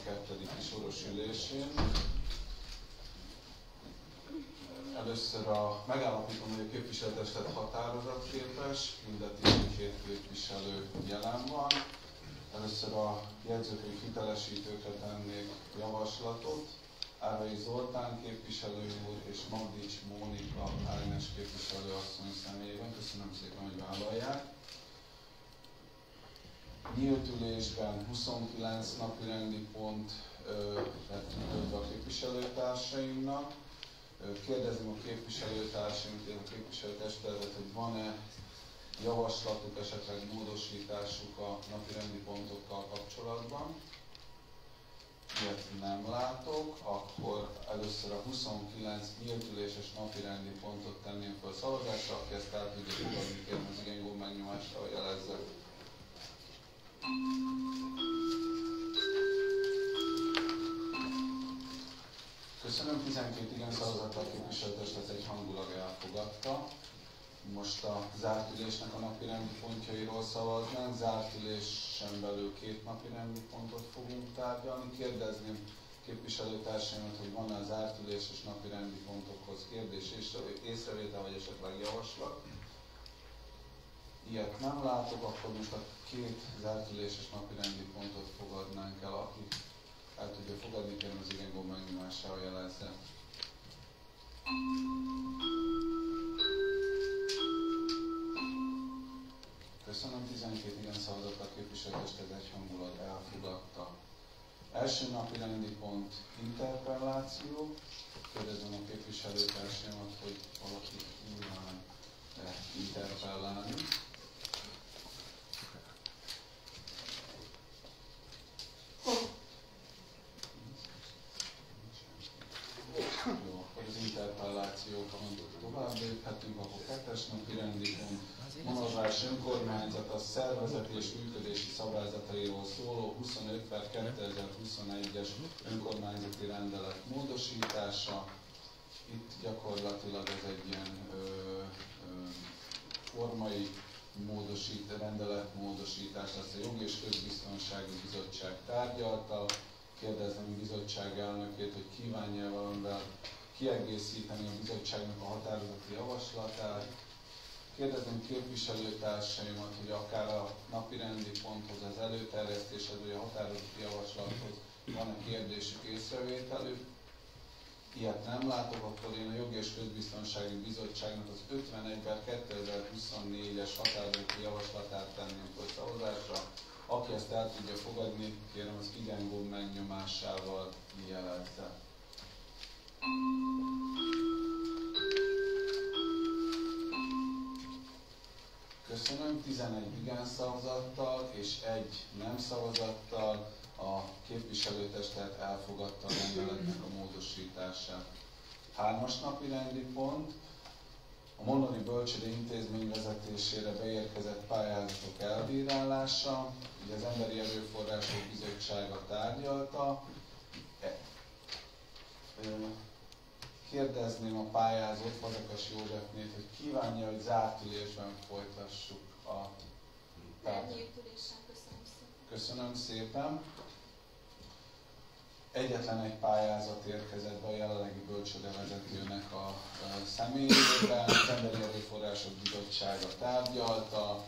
12. soros ülésén. Először megállapítom, hogy a képviselőtestet határozatképes, mind a 12 képviselő jelen van. Először a jegyzőkönyv hitelesítőkre tennék javaslatot. Árvai Zoltán képviselő úr és Magdics Mónika Ágnes képviselő asszony személyében. Köszönöm szépen, hogy vállalják. Nyílt ülésben 29 napi rendi pont lett kitöltve a képviselőtársaimnak. Kérdezem a képviselőtársaimnak, a képviselőtestületet, hogy van-e javaslatuk, esetleg módosításuk a napi rendi pontokkal kapcsolatban. Ilyet nem látok, akkor először a 29 nyílt üléses napi rendi pontot tenném fel szavazásra, aki ezt el tudja fogadni, kérem az igen gomb megnyomásra, hogy jelezze. Köszönöm, 12 igen szavazattal képviselőtestet egyhangulag elfogadta. Most a zárt ülésnek a napirendi pontjairól szavaznánk. Zárt ülésen belül 2 napirendi pontot fogunk tárgyalni. Kérdezném képviselőtársaimat, hogy van-e a zárt üléses napirendi pontokhoz kérdés, észrevétel vagy esetleg javaslat. Ilyet nem látok, akkor most a 2 zárt üléses napirendi pontot fogadnánk el. Aki el tudja fogadni, kérem az igen gomb megnyomásával jelezze. Köszönöm, 12 igen szavazattal képviselőtestet egyhangulag elfogadta. Első napi rendi pont interpelláció. Kérdezem a képviselőtársaimat, hogy valaki kíván-e interpellálni. Jó, akkor az interpellációkon tovább léphetünk, akkor 2-es napi rendi pont. Monovás önkormányzat a szervezet és működési szabályzatairól szóló 25/2021-es önkormányzati rendelet módosítása. Itt gyakorlatilag ez egy ilyen formai rendeletmódosítás lesz. A Jogi és Közbiztonsági Bizottság tárgyalta. Kérdezem a bizottság elnökét, hogy kívánja valamivel kiegészíteni a bizottságnak a határozati javaslatát. Kérdezem képviselőtársaimat, hogy akár a napirendi ponthoz, az előterjesztéshez, vagy a határozati javaslathoz van-e kérdésük, észrevételük. Ilyet nem látok, akkor én a Jogi és Közbiztonsági Bizottságnak az 51/2024-es határozati javaslatát tenném fel szavazásra. Aki ezt el tudja fogadni, kérem az igen gomb megnyomásával jelezze. Köszönöm, 11 igen szavazattal és 1 nem szavazattal a képviselőtestet elfogadta a rendeletnek a módosítását. 3-as napi rendi pont. A Mondoni Bölcsődei Intézmény vezetésére beérkezett pályázatok elbírálása. Ugye az Emberi Erőforrások Bizottsága tárgyalta. Kérdezném a pályázót, Fazekas Józsefnét, hogy kívánja, hogy zárt ülésben folytassuk a tárgyalást. Köszönöm szépen. Egyetlen egy pályázat érkezett be a jelenlegi bölcsődevezetőnek a személyében. Az Emberi Erőforrások Bizottsága tárgyalta,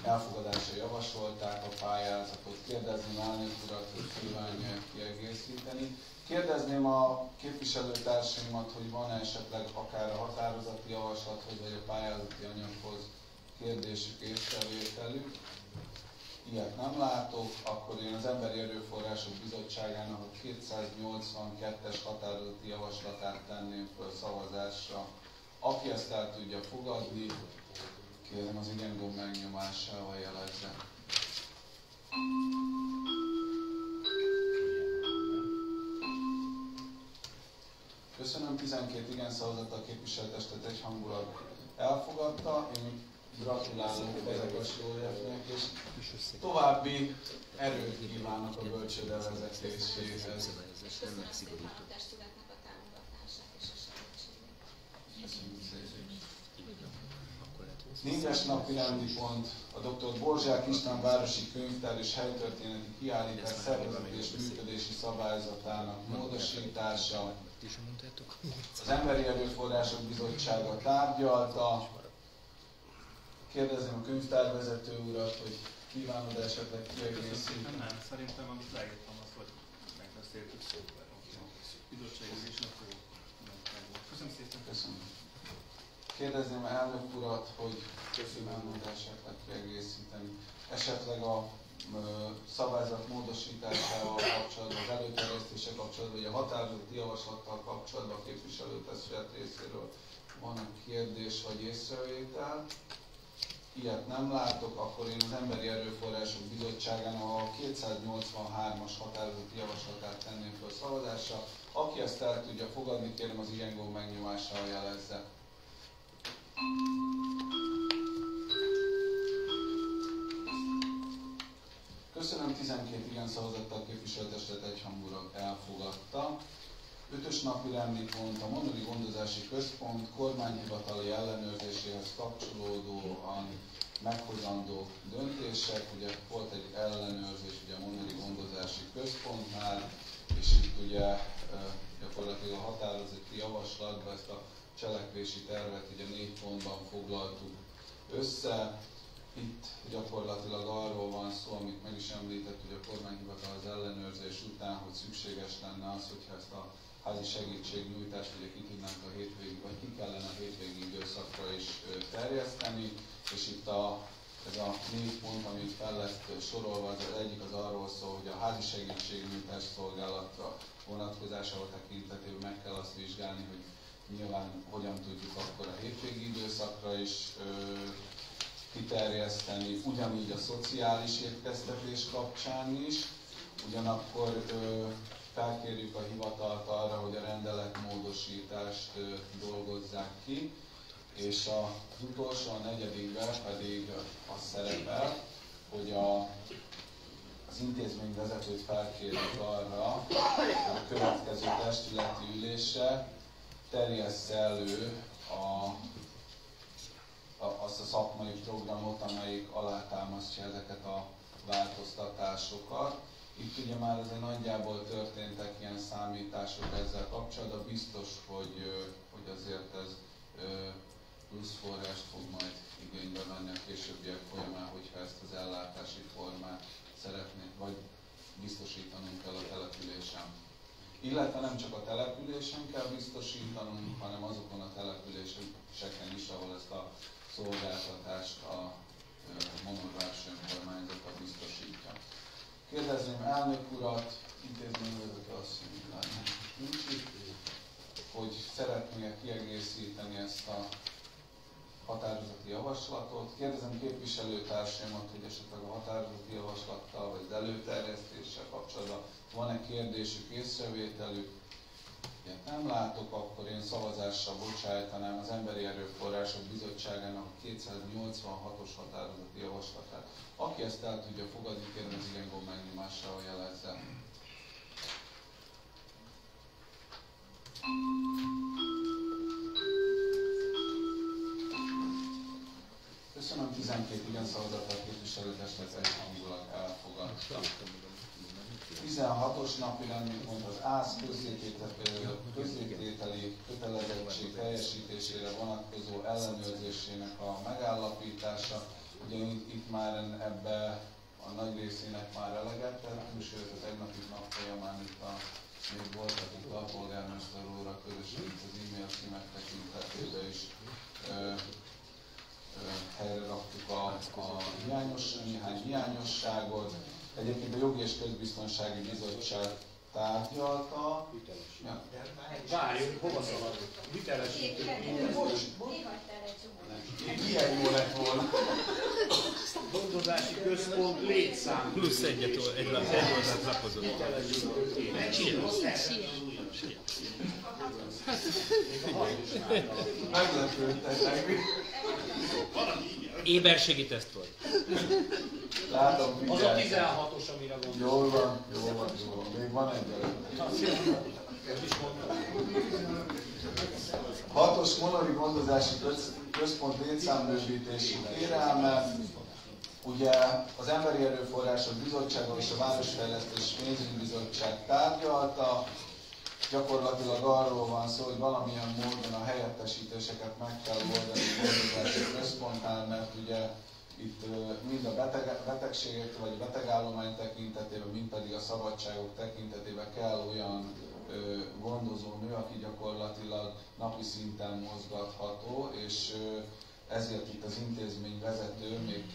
elfogadásra javasolták a pályázatot. Kérdezném elnök urat, hogy kívánja kiegészíteni. Kérdezném a képviselőtársaimat, hogy van-e esetleg akár a határozati javaslathoz, vagy a pályázati anyaghoz kérdésük, észrevételük. Ilyet nem látok, akkor én az Emberi Erőforrások Bizottságának a 282-es határozati javaslatát tenném föl szavazásra. Aki ezt el tudja fogadni, kérem az igen gomb megnyomásával jelezze. Köszönöm, 12 igen szavazattal a képviselőtestet egyhangulag elfogadta. Én gratulálok Fazekas Józsefnek, és további erőt kívánok a bölcsőde vezetéséhez. Köszönöm szépen a testületnek a támogatását és a segítségét. Köszönjük szépen. 4-es napi rendi pont a Dr. Borzsák István városi könyvtár és helytörténeti kiállítás szervezeti és működési szabályzatának módosítása. Az Emberi Erőforrások Bizottsága tárgyalta. Kérdezném a könyvtárvezető urat, hogy kívánod esetleg kiegészíteni? Nem, szerintem amit leírtam azt, hogy megbeszéltük szóval. Bizottsági ülés akkor megvolt. Köszönöm szépen. Köszönöm. Kérdezném elnök urat, hogy kívánod esetleg kiegészíteni. Esetleg a szabályzat módosításával kapcsolatban, az előterjesztése kapcsolatban, vagy a határozati javaslattal kapcsolatban a képviselőtestület részéről van kérdés vagy észrevétel. Ilyet nem látok, akkor én az Emberi Erőforrások Bizottságának a 283-as határozati javaslatát tenném föl szavazásra. Aki ezt el tudja fogadni, kérem az igen gomb megnyomással jelezze. Köszönöm, 12 igen szavazattal képviselőtestület egyhangúlag elfogadta. 5-ös napi rendi pont a Monori Gondozási Központ kormányhivatali ellenőrzéséhez kapcsolódóan meghozandó döntések. Ugye volt egy ellenőrzés ugye a Monori Gondozási Központnál, és itt ugye gyakorlatilag a határozati javaslatban ezt a cselekvési tervet ugye 4 pontban foglaltuk össze. Itt gyakorlatilag arról van szó, amit meg is említett, hogy a kormányhivatal az ellenőrzés után, hogy szükséges lenne az, hogyha ezt a házi segítségnyújtást ugye ki tudnánk a hétvégi, vagy ki kellene a hétvégi időszakra is terjeszteni, és itt ez a 4 pont, amit fel lett sorolva, az egyik az arról szól, hogy a házi segítségnyújtás szolgálatra vonatkozásával tekintetében meg kell azt vizsgálni, hogy nyilván hogyan tudjuk akkor a hétvégi időszakra is kiterjeszteni, ugyanígy a szociális étkeztetés kapcsán is, ugyanakkor felkérjük a hivatalt arra, hogy a rendeletmódosítást dolgozzák ki, és az utolsó, a 4. pedig az szerepel, hogy az intézményvezetőt felkérjük arra, hogy a következő testületi ülésre terjessze elő azt a szakmai programot, amelyik alátámasztja ezeket a változtatásokat. Itt ugye már azért nagyjából történtek ilyen számítások ezzel kapcsolatban, biztos, hogy azért ez plusz forrást fog majd igénybe venni a későbbiek folyamán, hogyha ezt az ellátási formát szeretnék, vagy biztosítanunk kell a településen. Illetve nem csak a településen kell biztosítanunk, hanem azokon a településeken is, ahol ezt a szolgáltatást a Monorvárosi Önkormányzata biztosítja. Kérdezném elnök urat, intézményvezető asszony, hogy szeretné kiegészíteni ezt a határozati javaslatot. Kérdezem képviselőtársaimat, hogy esetleg a határozati javaslattal vagy az előterjesztéssel kapcsolatban van-e kérdésük, észrevételük. Ilyet nem látok, akkor én szavazásra bocsájtanám az Emberi Erőforrások Bizottságának a 286-os határozati javaslatát. Aki ezt el tudja fogadni, kérem az igen gomb megnyomással jelezze. Köszönöm, 12 igen szavazattal képviselőtestület egyhangulag elfogadta. 16-os napi rendi pont az ÁSZ közzétételi kötelezettség teljesítésére vonatkozó ellenőrzésének a megállapítása. Ugye itt már ebbe a nagy részének már eleget tettünk, sőt a tegnapi nap folyamán itt még voltak itt a polgármester úrra közösen az e-mail címek tekintetében is helyre raktuk néhány hiányosságot. Egyébként a Jogi és Közbiztonsági Bizottság tárgyalta. Várjunk, hova szaladunk? Hitelesítünk. Ilyen jó lett volna. Gondozási központ létszám. Plusz egy oldalt lapozott. Meglepődtek. Éberségi teszt volt. Látom, Az a 16-os, amire gondolsz. Jól van. Még van egy előtt. 6-os Monori Gondozási Központ létszámbővítési kérelme. Ugye az Emberi Erőforrások Bizottsága és a Városfejlesztés Pénzügyi Bizottság tárgyalta, gyakorlatilag arról van szó, hogy valamilyen módon a helyettesítéseket meg kell oldani a gondozási központnál, mert ugye itt mind a betegségek vagy a betegállomány tekintetében, mind pedig a szabadságok tekintetében kell olyan gondozónő, aki gyakorlatilag napi szinten mozgatható, és ezért itt az intézmény vezető még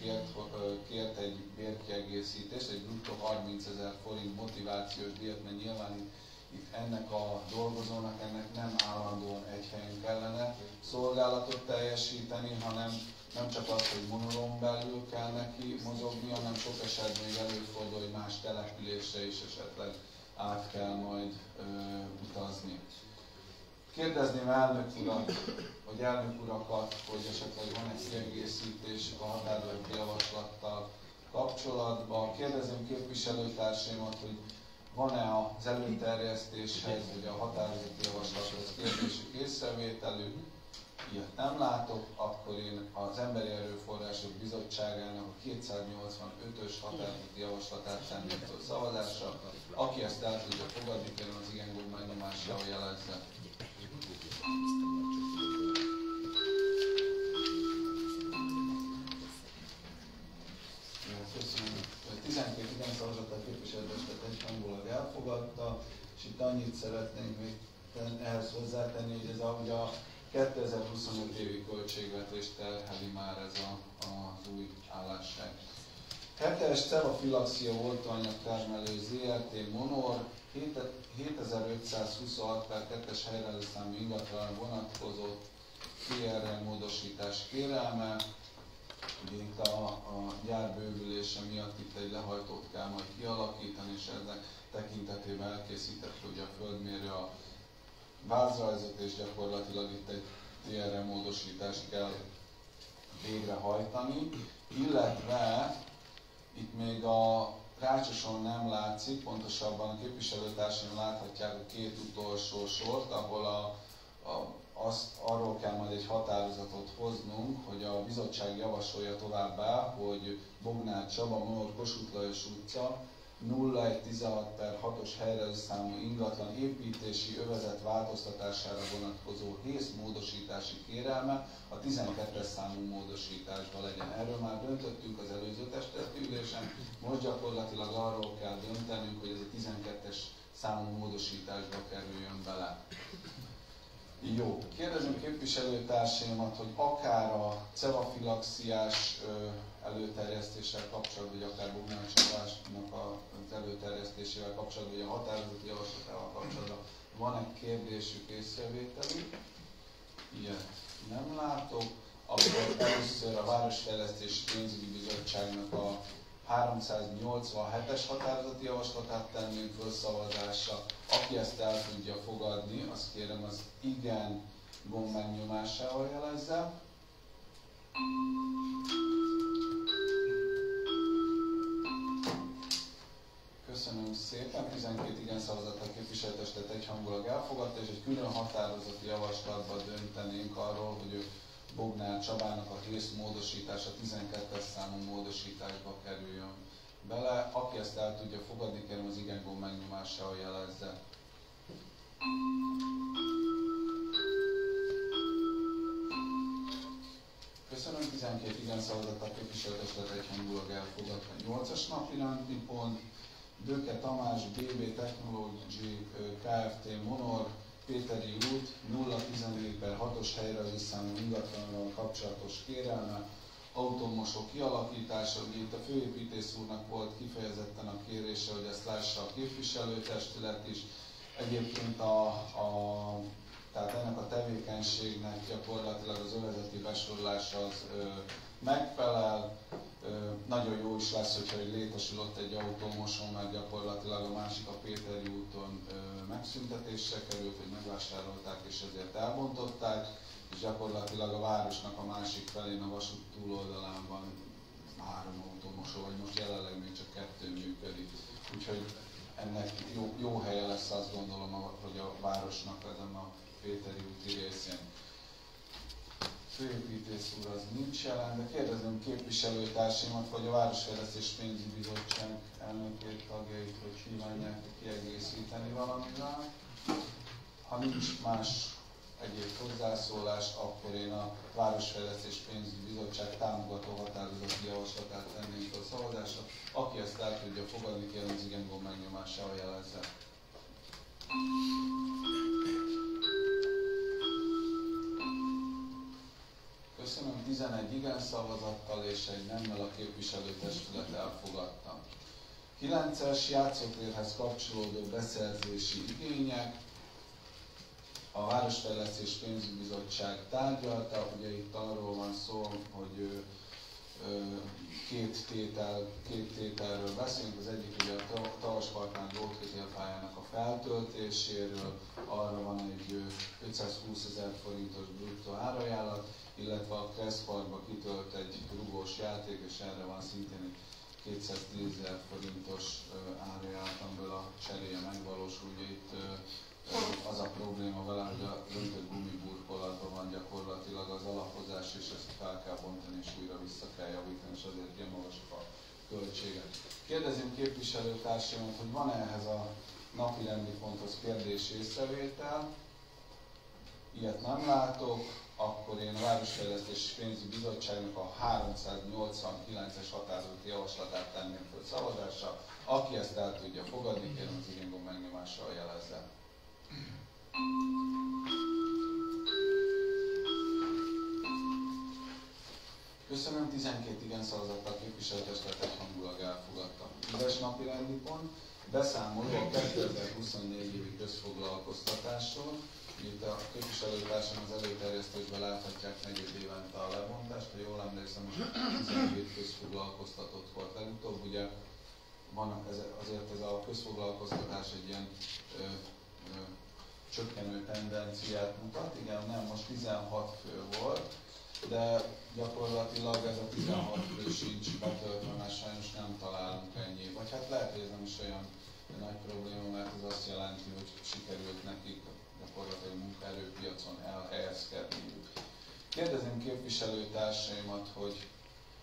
kért egy bérkiegészítést, egy bruttó 30 000 forint motivációs díjat, mert nyilván itt ennek a dolgozónak ennek nem állandóan egy helyen kellene szolgálatot teljesíteni, hanem nem csak az, hogy Monoron belül kell neki mozogni, hanem sok esetben még előfordul, hogy más településre is esetleg át kell majd utazni. Kérdezném elnök urat, vagy elnök urakat, hogy esetleg van egy kiegészítés a határozati javaslattal kapcsolatban. Kérdezném képviselőtársaimat, hogy van-e az előterjesztéshez, vagy a határozati javaslathoz kérdésük, észrevételük. Ilyet nem látok, akkor én az Emberi Erőforrások Bizottságának a 285-ös határozati javaslatát tenném föl szavazásra. Aki ezt el tudja fogadni, kérem az igen gomb megnyomásával jelezze. Köszönöm. 12 igen szavazattal képviselőtestet egyhangulag elfogadta, és itt annyit szeretnénk még ehhez hozzátenni, hogy ez a 2025 évi költségvetést terheli már ez az új állásság. 7-es cevafilaxia oltóanyag termelő ZRT Monor 7526/2-es helyreállószámú ingatlanra vonatkozó TRL módosítás kérelme. Ugye itt a gyár bővülése miatt itt egy lehajtót kell majd kialakítani, és ennek tekintetében elkészítette ugye a földmérő a vázrajzot, és gyakorlatilag itt egy TRL módosítást kell végrehajtani, illetve itt még a Rácsoson nem látszik, pontosabban a képviselőtársaim láthatják a két utolsó sort, ahol arról kell majd egy határozatot hoznunk, hogy a bizottság javasolja továbbá, hogy Bognár Csaba, Monor Kossuth Lajos utca 0116/6-os helyreállószámú ingatlan építési övezet változtatására vonatkozó hész módosítási kérelme a 12-es számú módosításban legyen. Erről már döntöttünk az előző testületi ülésen, most gyakorlatilag arról kell döntenünk, hogy ez a 12-es számú módosításba kerüljön bele. Jó, kérdezem képviselőtársaimat, hogy akár a cevafilaxiás előterjesztéssel kapcsolatban, vagy akár Bognár Csabásnak az előterjesztésével kapcsolatban, vagy a határozati javaslatával kapcsolatban van-e kérdésük, észrevételük? Ilyet nem látok. Akkor először a Városfejlesztési Pénzügyi Bizottságnak a 387-es határozati javaslatát tenném föl szavazásra. Aki ezt el tudja fogadni, azt kérem az igen gomb megnyomásával jelezze. Köszönöm szépen, 12 igen szavazattal képviselőtestet egyhangulag elfogadta, és egy külön határozati javaslatban döntenénk arról, hogy Bognár Csabának a hész módosítása 12-es számú módosításba kerüljön bele. Aki ezt el tudja fogadni, kérem az igen gomb megnyomásával jelezze. Köszönöm, 12 igen szavazattal képviselőtestet egyhangulag elfogadta. 8-as napi rendi pont, Böke Tamás, BB Technology Kft. Monor, Péteri út 014/6-os helyreállószámú ingatlannal kapcsolatos kérelme, automosok kialakítása. Ugye itt a főépítész úrnak volt kifejezetten a kérése, hogy ezt lássa a képviselőtestület is. Egyébként tehát ennek a tevékenységnek gyakorlatilag az övezeti besorolása az megfelel. Nagyon jó is lesz, hogyha létesül ott egy autómoson, mert gyakorlatilag a másik, a Péteri úton megszüntetésre került, hogy megvásárolták és ezért elbontották, és gyakorlatilag a városnak a másik felén, a vasút túloldalán van 3 autómosó, vagy most jelenleg még csak 2 működik. Úgyhogy ennek jó helye lesz, azt gondolom, hogy a városnak ezen a Péteri úti részén. főépítész úr az nincs jelen, de kérdezem képviselőtársimat, hogy a Városfejlesztés Pénzügyi Bizottság elnökét, tagjait, hogy kívánják kiegészíteni valamivel. Ha nincs más egyéb hozzászólás, akkor én a Városfejlesztés Pénzügyi Bizottság támogató határozati javaslatát tenném a szavazásra. Aki ezt el tudja fogadni, kérem az igen gomb megnyomásával jelezze. Köszönöm, 11 igen szavazattal és egy nemmel a képviselőtestület elfogadta. 9-es játszótérhez kapcsolódó beszerzési igények. A Városfejlesztés Pénzügyi Bizottság tárgyalta, ugye itt arról van szó, hogy két tételről beszélünk, az egyik ugye a Tavaspartnál drótkötélpályának a feltöltéséről, arra van egy 520 000 forintos bruttó árajánlat, illetve a Kressz Parkba kitölt egy rugós játék, és erre van szintén egy 210 000 forintos árajánlat, amiből a cseréje megvalósul. Ugye itt az a probléma vele, hogy a öntött gumiburkolatban van gyakorlatilag az alapozás, és ezt fel kell bontani, és újra vissza kell javítani, és azért ilyen magasak a költségek. Kérdezem képviselőtársamat, hogy van-e ehhez a napirendi ponthoz kérdés észrevétel? Ilyet nem látok, akkor én a Városfejlesztés Pénzügyi Bizottságnak a 389-es határozati javaslatát tenném föl szavazásra. Aki ezt el tudja fogadni, kérem az igen gomb megnyomással jelezze. Köszönöm, 12 igen szavazattal képviselőtestület egyhangulag elfogadta. 10-es napi rendi pont, beszámoló a 2024 évi közfoglalkoztatásról. Itt a képviselőtársam az előterjesztésben láthatják negyed évente a lebontást, ha jól emlékszem, most 12 közfoglalkoztatott volt legutóbb. Ugye vannak azért ez a közfoglalkoztatás egy ilyen csökkenő tendenciát mutat. Igen, nem, most 16 fő volt, de gyakorlatilag ez a 16 fő sincs betöltve, mert sajnos nem találunk ennyi. Vagy hát lehet, hogy ez nem is olyan nagy probléma, mert ez azt jelenti, hogy sikerült nekik gyakorlatilag munkaerőpiacon elhelyezkedniük. Kérdezem képviselőtársaimat, hogy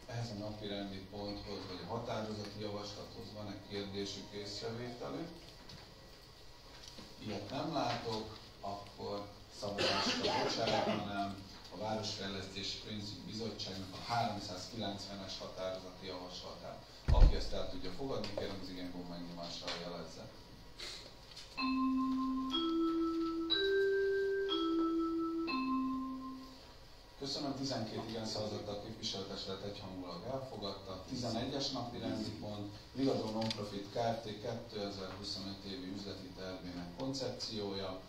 ehhez a napirendi ponthoz, vagy a határozati javaslathoz van-e kérdésük, észrevételük? Ilyet nem látok, akkor szavazásra bocsájtanám a Városfejlesztés Pénzügyi Bizottságnak a 390-es határozati javaslatát. Aki ezt el tudja fogadni, kérem az igen gomb megnyomással jelezze. Köszönöm, 12 igen szavazattal a képviselőtestület egyhangulag elfogadta. 11-es napi rendi pont, Vigadó Nonprofit Kft. 2025 évi üzleti tervének koncepciója.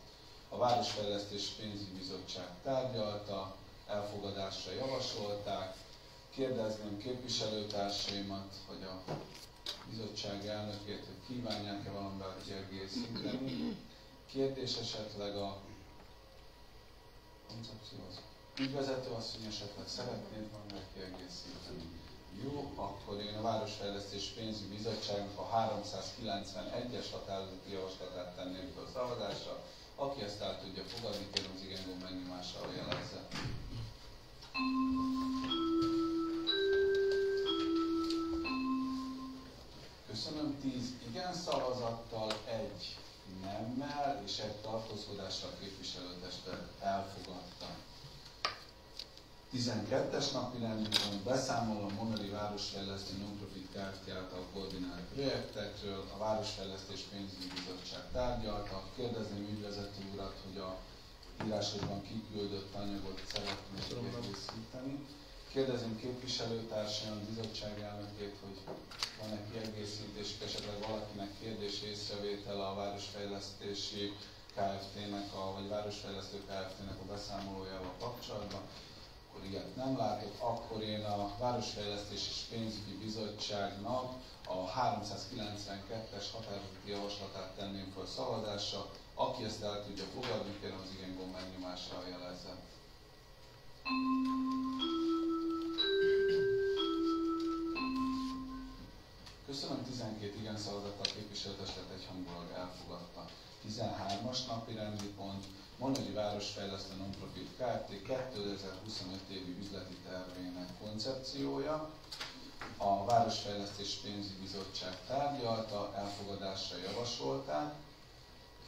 A Városfejlesztés Pénzügyi Bizottság tárgyalta, elfogadásra javasolták. Kérdezném képviselőtársaimat, hogy a bizottság elnökét, hogy kívánják-e valamivel kiegészíteni. Kérdés esetleg a koncepcióhoz. Ügyvezető asszony esetleg szeretnéd valamivel kiegészíteni. Jó, akkor én a Városfejlesztés Pénzügyi Bizottságnak a 391-es határozati javaslatát tenném fel szavazásra. Aki ezt el tudja fogadni, kérem az igen gomb megnyomással jelezze. Köszönöm, 10 igen szavazattal, egy nemmel és egy tartózkodással képviselőtestet elfogadta. 12-es napi rendi pont, beszámol a Monori Városfejlesztő Nonprofit Kft. Által koordinált projektekről. A Városfejlesztés Pénzügyi Bizottság tárgyalta. Kérdezném ügyvezető urat, hogy a írásokban kiküldött anyagot szeretnék kiegészíteni. Kérdezem képviselőtársam, a bizottság elnökét, hogy van-e kiegészítés, esetleg valakinek kérdés észrevétele a Városfejlesztési Kft-nek, vagy Városfejlesztő Kft-nek a beszámolójával kapcsolatban. Akkor ilyet nem látok, akkor én a Városfejlesztés és Pénzügyi Bizottságnak a 392-es határozati javaslatát tenném fel szavazásra. Aki ezt el tudja fogadni, kérem az igen gomb megnyomással jelezze. Köszönöm, 12 igen szavazattal képviselőtestet egyhangulag elfogadta. 13-as 3-as napi rendi pont, Monodi Városfejlesztő Nonprofit Kft. 2025 évi üzleti tervének koncepciója. A Városfejlesztés Pénzügyi Bizottság tárgyalta, elfogadásra javasolták.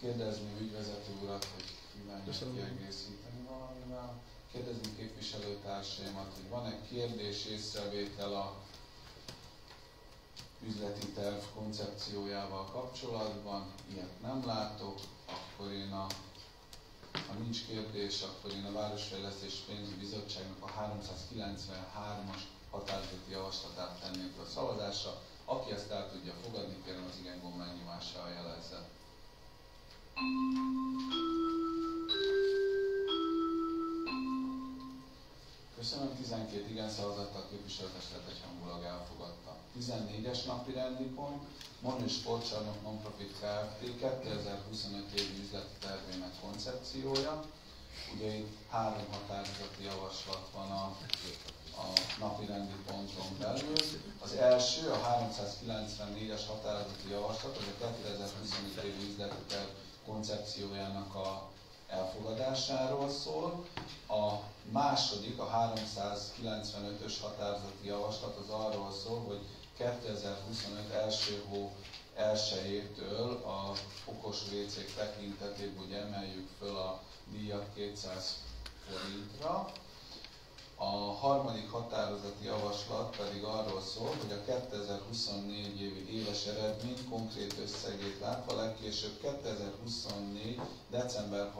Kérdezném ügyvezető urat, hogy kívánja kiegészíteni valamivel. Kérdezni képviselőtársaimat, hogy van-e kérdés, észrevétel a üzleti terv koncepciójával kapcsolatban. Ilyet nem látok, akkor ha nincs kérdés, akkor én a Városfejlesztés Pénzügyi Bizottságnak a 393-as határozati javaslatát tenném a szavazásra. Aki ezt el tudja fogadni, kérem az igen gomb megnyomással jelezze. Köszönöm, 12 igen szavazattal a képviselőtestület egyhangulag elfogadta. 14-es napi rendi pont, Monodi Sportcsarnok Nonprofit Kft. 2025 évi üzleti tervének koncepciója. Ugye itt 3 határozati javaslat van a napi rendi ponton belül. Az első, a 394-es határozati javaslat, az a 2025 évi üzleti terv koncepciójának a elfogadásáról szól. A második, a 395-ös határozati javaslat az arról szól, hogy 2025 első hó 1-től a okos WC-k tekintetében ugye emeljük föl a díjat 200 forintra. A harmadik határozati javaslat pedig arról szól, hogy a 2024 évi éves eredmény konkrét összegét látva legkésőbb 2024. december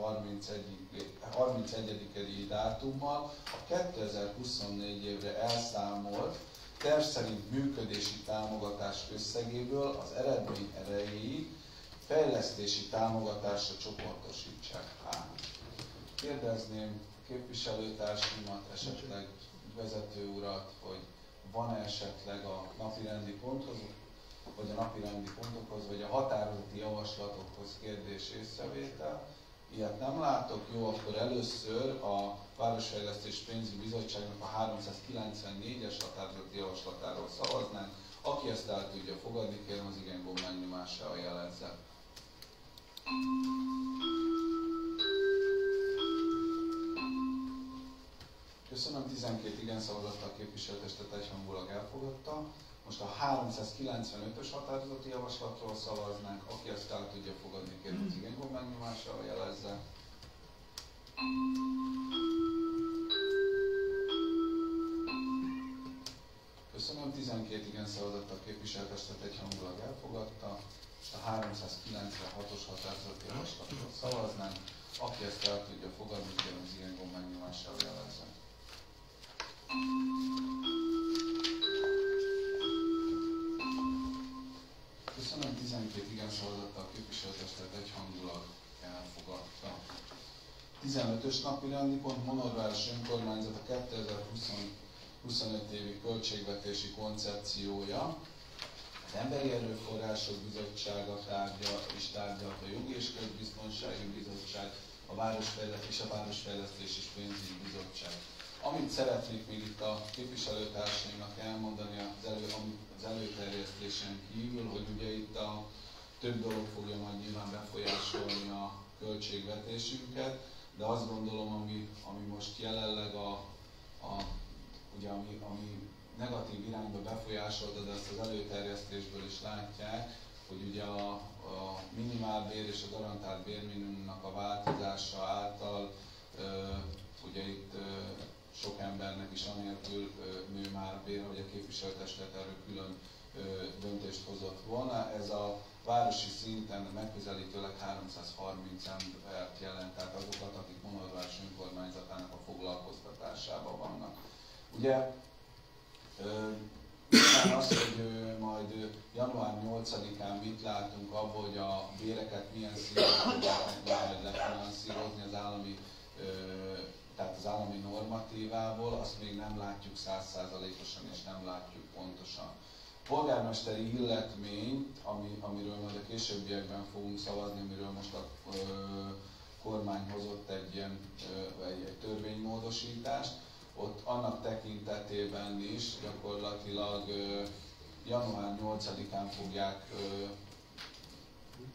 31-i dátummal a 2024 évre elszámolt terv szerint működési támogatás összegéből az eredmény erejéig fejlesztési támogatásra csoportosítsák át. Kérdezném képviselőtársaimat, esetleg vezető urat, hogy van-e esetleg a napirendi ponthoz, vagy a napirendi pontokhoz, vagy a határozati javaslatokhoz kérdés észrevétel. Ilyet nem látok. Jó, akkor először a Városfejlesztés Pénzügyi Bizottságnak a 394-es határozati javaslatáról szavaznánk. Aki ezt el tudja fogadni, kérem az igen gomb megnyomással jelezze. Köszönöm, 12 igen szavazattal a képviselőtestet egyhangulag elfogadta. Most a 395-ös határozati javaslatról szavaznánk. Aki ezt el tudja fogadni, kérem az igen gomb megnyomással jelezze. Köszönöm, 12 igen szavazattal a képviselőtestet egyhangulag elfogadta. A 396-os határozati javaslatról szavaznánk. Aki ezt el tudja fogadni, kérem az igen gomb megnyomással jelezze. Köszönöm, 12 igen szavazattal a képviselőtestet egyhangulag elfogadta. 15-ös napi rendi pont, Monodváros Önkormányzat a 2025 évi költségvetési koncepciója. Az Emberi Erőforrások Bizottsága tárgyalt, a Jogi és Közbiztonsági Bizottság, a Városfejlesztés és Pénzügyi Bizottság. Amit szeretnék még itt a képviselőtársaimnak elmondani az előterjesztésen kívül, hogy ugye itt a több dolog fogja majd nyilván befolyásolni a költségvetésünket, de azt gondolom, ami most jelenleg ugye ami negatív irányba befolyásolta, de ezt az előterjesztésből is látják, hogy ugye a minimálbér és a garantált bérminimumnak a változása által ugye itt sok embernek is anélkül nő már a bér, hogy a képviselőtestület erről külön döntést hozott volna. Ez a városi szinten megközelítőleg 330 embert jelent, tehát azokat, akik Monodváros önkormányzatának a foglalkoztatásában vannak. Ugye nyilván az, hogy majd január 8-án mit látunk abból, hogy a béreket milyen szinten fogják majd lefinanszírozni az állami tehát az állami normatívából, azt még nem látjuk 100%-osan és nem látjuk pontosan. Polgármesteri illetményt, amiről majd a későbbiekben fogunk szavazni, amiről most a kormány hozott egy törvénymódosítást, ott annak tekintetében is gyakorlatilag január 8-án fogják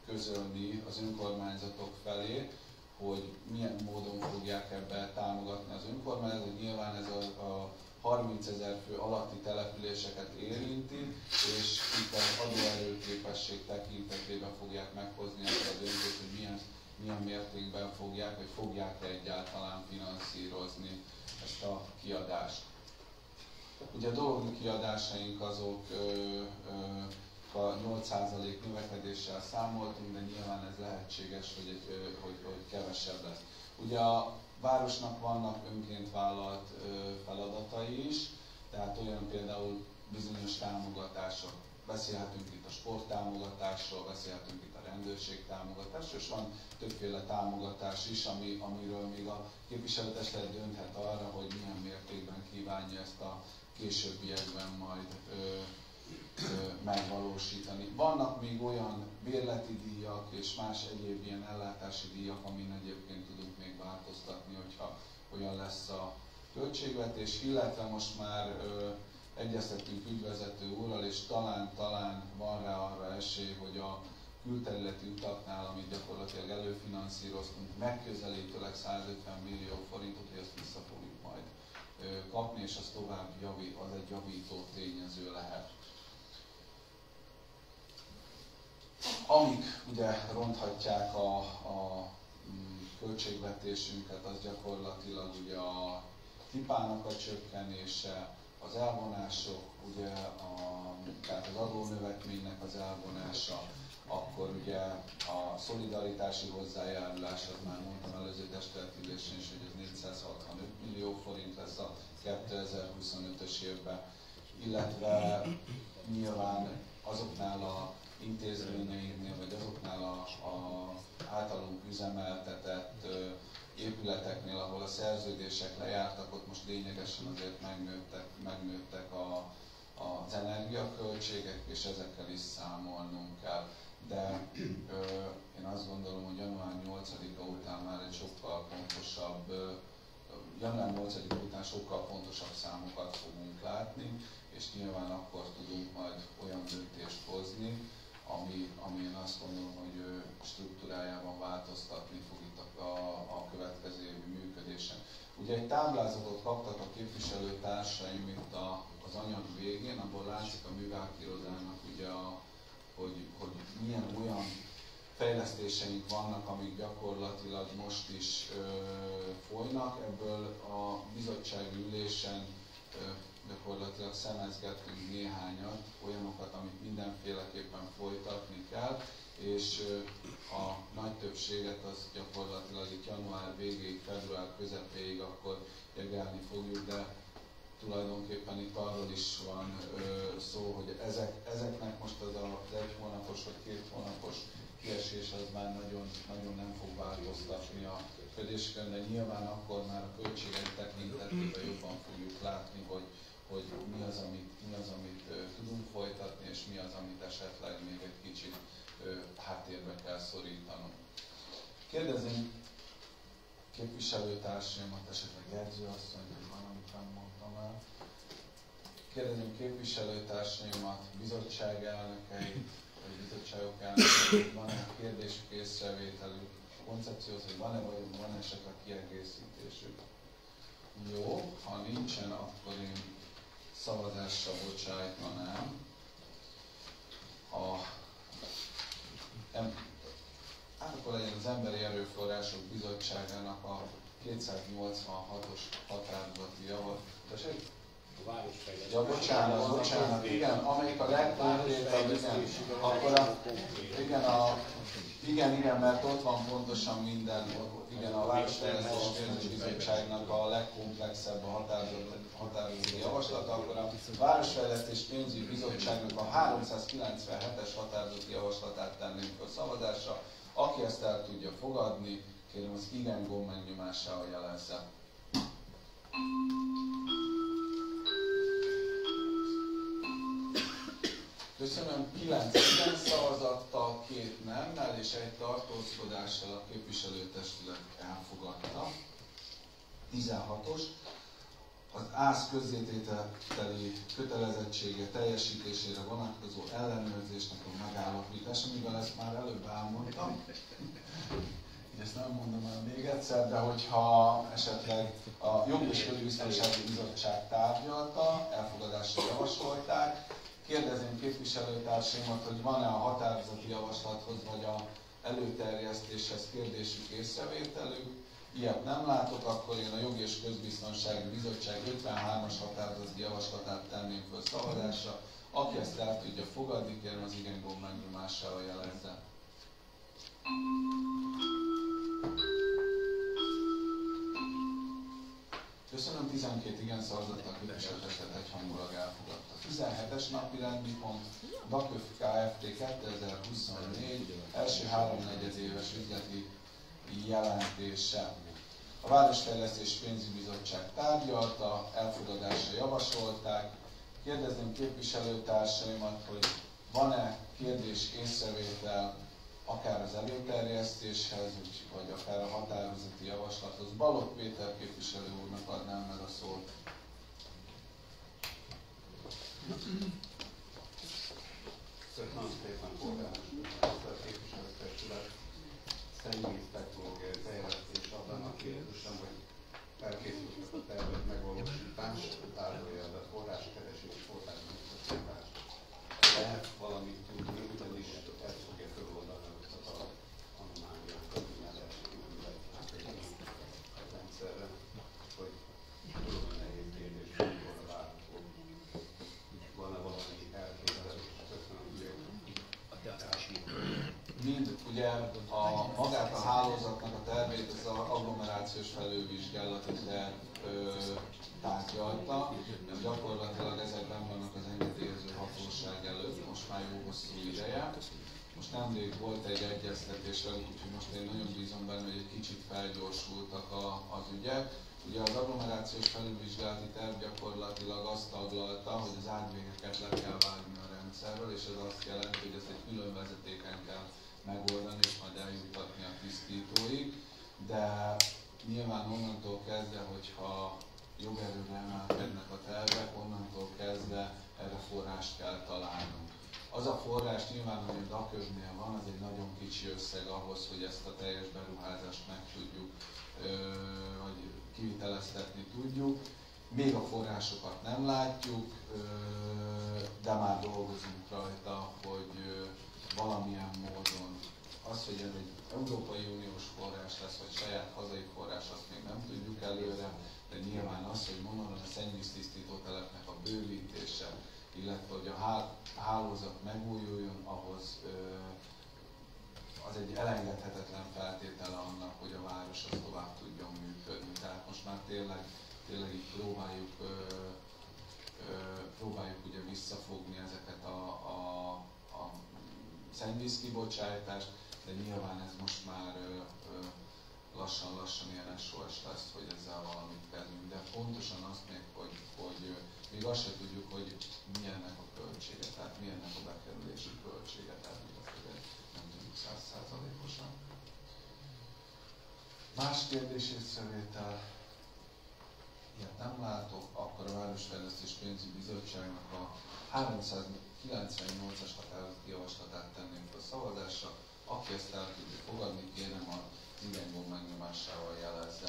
közölni az önkormányzatok felé, hogy milyen módon fogják ebbe támogatni az önkormányzatot. Nyilván ez a 30 000 fő alatti településeket érinti, és itt az adóerőképesség tekintetében fogják meghozni ezt a döntést, hogy milyen mértékben fogják, vagy fogják-e egyáltalán finanszírozni ezt a kiadást. Ugye a dolgi kiadásaink azok a 8% növekedéssel számoltunk, de nyilván ez lehetséges, hogy kevesebb lesz. Ugye a városnak vannak önként vállalt feladatai is, tehát olyan például bizonyos támogatások. Beszélhetünk itt a sporttámogatásról, beszélhetünk itt a rendőrség támogatásról, és van többféle támogatás is, amiről még a képviselőtestület dönthet arra, hogy milyen mértékben kívánja ezt a későbbiekben majd megvalósítani. Vannak még olyan bérleti díjak és más egyéb ilyen ellátási díjak, amin egyébként tudunk még változtatni, hogyha olyan lesz a költségvetés, illetve most már egyeztettünk ügyvezető úrral, és talán van rá arra esély, hogy a külterületi utaknál, amit gyakorlatilag előfinanszíroztunk, megközelítőleg 150 millió forintot, hogy ezt vissza fogjuk majd kapni, és az tovább az egy javító tényező lehet. Amik ugye ronthatják a költségvetésünket, az gyakorlatilag ugye a tipának a csökkenése, az elvonások, ugye tehát az adónövekménynek az elvonása, akkor ugye a szolidaritási hozzájárulás, az már mondtam előző testületülésen is, hogy ez 465 millió forint lesz a 2025-ös évben, illetve nyilván azoknál a intézményeinknél, vagy azoknál a általunk üzemeltetett épületeknél, ahol a szerződések lejártak, ott most lényegesen azért megnőttek az energiaköltségek, és ezekkel is számolnunk kell. De én azt gondolom, hogy január 8-a után már egy sokkal pontosabb, január 8-a után sokkal pontosabb számokat fogunk látni, és nyilván akkor tudunk majd olyan döntést hozni, ami én azt gondolom, hogy struktúrájában változtatni fog itt a következő évi működésen. Ugye egy táblázatot kaptak a képviselőtársaim itt az anyag végén, abból látszik a művelkirodának ugye hogy milyen olyan fejlesztéseink vannak, amik gyakorlatilag most is folynak. Ebből a bizottsági ülésen gyakorlatilag szemezgettünk néhányat, olyanokat, amit mindenféleképpen folytatni kell, és a nagy többséget az gyakorlatilag itt január végéig, február közepéig akkor jegelni fogjuk, de tulajdonképpen itt arról is van szó, hogy ezeknek most az egy hónapos vagy 2 hónapos kiesés az már nagyon nem fog változtatni a működésükön, de nyilván akkor már a költségek tekintetében jobban fogjuk látni, hogy mi az, amit tudunk folytatni, és mi az, amit esetleg még egy kicsit háttérbe kell szorítanunk. Kérdezem képviselőtársaimat, esetleg Erzőasszony, hogy van, amit nem mondtam el. Kérdezem képviselőtársaimat, bizottság elnökeit, vagy bizottságok elnökeit, van-e kérdésük, észrevételük, koncepcióhoz, hogy van esetleg kiegészítésük. Jó, ha nincsen, akkor én szavazásra bocsájtanám akkor legyen az Emberi Erőforrások Bizottságának a 286-os határozati javaslat. Ja, bocsánat, igen, amelyik a legkonkrétabb, igen, mert ott van pontosan minden, igen, a Városfejlesztés Pénzügyi Bizottságnak a legkomplexebb a határozati javaslata, akkor a Városfejlesztés Pénzügyi Bizottságnak a 397-es határozati javaslatát tennénk a szavazásra. Aki ezt el tudja fogadni, kérem az igen gomb megnyomásával jelezze. Köszönöm, 9 igen szavazattal, 2 nemmel és 1 tartózkodással a képviselőtestület elfogadta. 16-os. az ÁSZ közzétételi kötelezettsége teljesítésére vonatkozó ellenőrzésnek a megállapítása, mivel ezt már előbb elmondtam, ezt nem mondom el még egyszer, de hogyha esetleg a Jog és Közbiztonsági Bizottság tárgyalta, elfogadásra javasolták, kérdezném képviselőtársaimat, hogy van-e a határozati javaslathoz vagy a előterjesztéshez kérdésük, észrevételük. Ilyet nem látok, akkor én a Jog és Közbiztonsági Bizottság 53-as határozati javaslatát tenném föl szavazásra. Aki ezt el tudja fogadni, kérem az igen gomb megnyomásával jelezze. Köszönöm, 12 igen szavazattal képviselőtestet egyhangulag elfogadta. 17-es napi rendi pont, DAKÖV Kft. 2024 első 3/4 éves üzleti jelentése. A Városfejlesztés Pénzügyi Bizottság tárgyalta, elfogadásra javasolták. Kérdezném képviselőtársaimat, hogy van-e kérdés, észrevétel akár az előterjesztéshez, vagy akár a határozati javaslathoz. Balogh Péter képviselő úrnak adnám meg a szót. Köszönöm szépen, polgármester, a képviselőtestület szennyvíz technológiai fejlesztés abban a kérdésem, hogy elkészültek a tervek megvalósítás, tárgyalja forráskeresés, forrásbiztosítás. Lehet valamit tudni, ugyanis ez fogja föloldani a anomáliákat, a rendszerre, hogy tudom, nehéz kérdés, mikor a várható. Van-e valami elképzelés? Köszönöm szépen. Mind ugye magát a hálózatnak a tervét, az agglomerációs felülvizsgálati terv tárgyalta, mert gyakorlatilag ezekben vannak az engedélyező hatóság előtt, most már jó hosszú ideje. Most nemrég volt egy egyeztetés velük, úgyhogy most én nagyon bízom benne, hogy egy kicsit felgyorsultak az ügyek. Ugye az agglomerációs felülvizsgálati terv gyakorlatilag azt taglalta, hogy az árvégeket le kell vágni a rendszerről, és ez azt jelenti, hogy ezt egy külön vezetéken kell megoldani, és majd eljuttatni a tisztítóig. De nyilván onnantól kezdve, hogyha jogerőre emelkednek a tervek, onnantól kezdve erre forrást kell találnunk. Az a forrás nyilván, hogy a DAKÖV-nél van, az egy nagyon kicsi összeg ahhoz, hogy ezt a teljes beruházást meg tudjuk, vagy kiviteleztetni tudjuk. Még a forrásokat nem látjuk, de már dolgozunk rajta, hogy valamilyen módon az, hogy ez egy Európai Uniós forrás lesz, vagy saját hazai forrás, azt még nem tudjuk előre, de nyilván az, hogy mondom, a szennyvíztisztító telepnek a bővítése, illetve hogy a hálózat megújuljon, ahhoz az egy elengedhetetlen feltétele annak, hogy a város az tovább tudjon működni. Tehát most már tényleg így próbáljuk ugye visszafogni ezeket a szennyvízkibocsátást, de nyilván ez most már lassan ilyen SOS lesz, hogy ezzel valamit kezdünk. De pontosan azt még, hogy még azt sem tudjuk, hogy milyennek a költsége, tehát milyennek a bekerülési költsége, tehát nem tudjuk 100%-osan. Más kérdés, észrevétel? Ilyet nem látok, akkor a Városfejlesztés Pénzügyi Bizottságnak a 398-as határozati javaslatát tenném fel szavazásra. Aki ezt el tudja fogadni, kérem a igen gomb megnyomásával jelezze.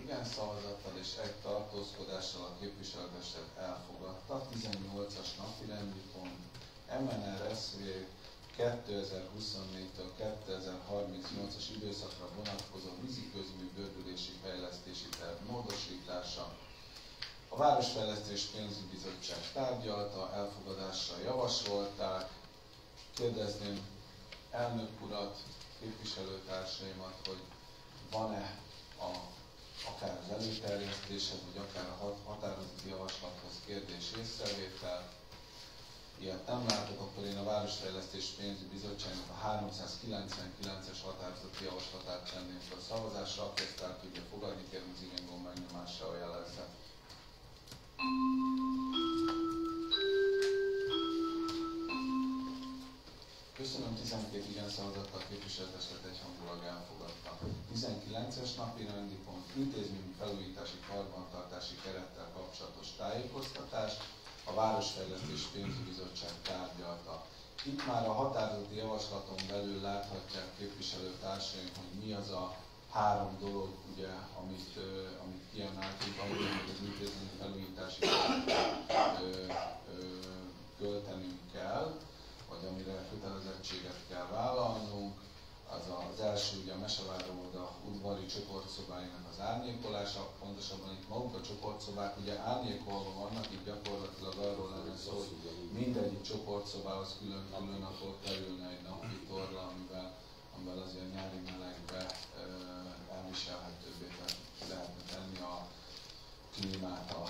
Igen szavazattal és egy tartózkodással a képviselőtestet elfogadta. 18-as napi rendi pont MNR-SZV 2024-től 2038-as időszakra vonatkozó víziközmű gördülési fejlesztési terv módosítása. A Városfejlesztés Pénzügyi Bizottság tárgyalta, elfogadásra javasolták. Kérdezném elnök urat, képviselőtársaimat, hogy van-e akár az előterjesztéshez, vagy akár a határozati javaslathoz kérdés, észrevétel. Ilyet nem látok, akkor én a Városfejlesztés Pénzügyi Bizottságnak a 399-es határozati javaslatát tenném fel szavazásra. Aki ezt el tudja fogadni, kérem az igen gomb megnyomásával jelezze. Köszönöm, 12 igen szavazattal képviselőtestet egyhangulag elfogadta. 19-es napi rendi pont, intézményi felújítási karbantartási kerettel kapcsolatos tájékoztatás. A Városfejlesztés Pénzügyi Bizottság tárgyalta. Itt már a határozati javaslaton belül láthatják képviselőtársaim, hogy mi az a 3 dolog, ugye, amit kiemeltünk, amire az intézményi felújítási költenünk kell, vagy amire kötelezettséget kell vállalnunk. Az első ugye a Mesevár óvoda udvari csoportszobáinak az árnyékolása, pontosabban itt maguk a csoportszobák ugye árnyékolva vannak, itt gyakorlatilag arról lenne szó, hogy mindegyik csoportszobához külön-külön akkor kerülne egy napi torla, amivel azért nyári melegbe elviselhetőbbé lehetne tenni a klímát a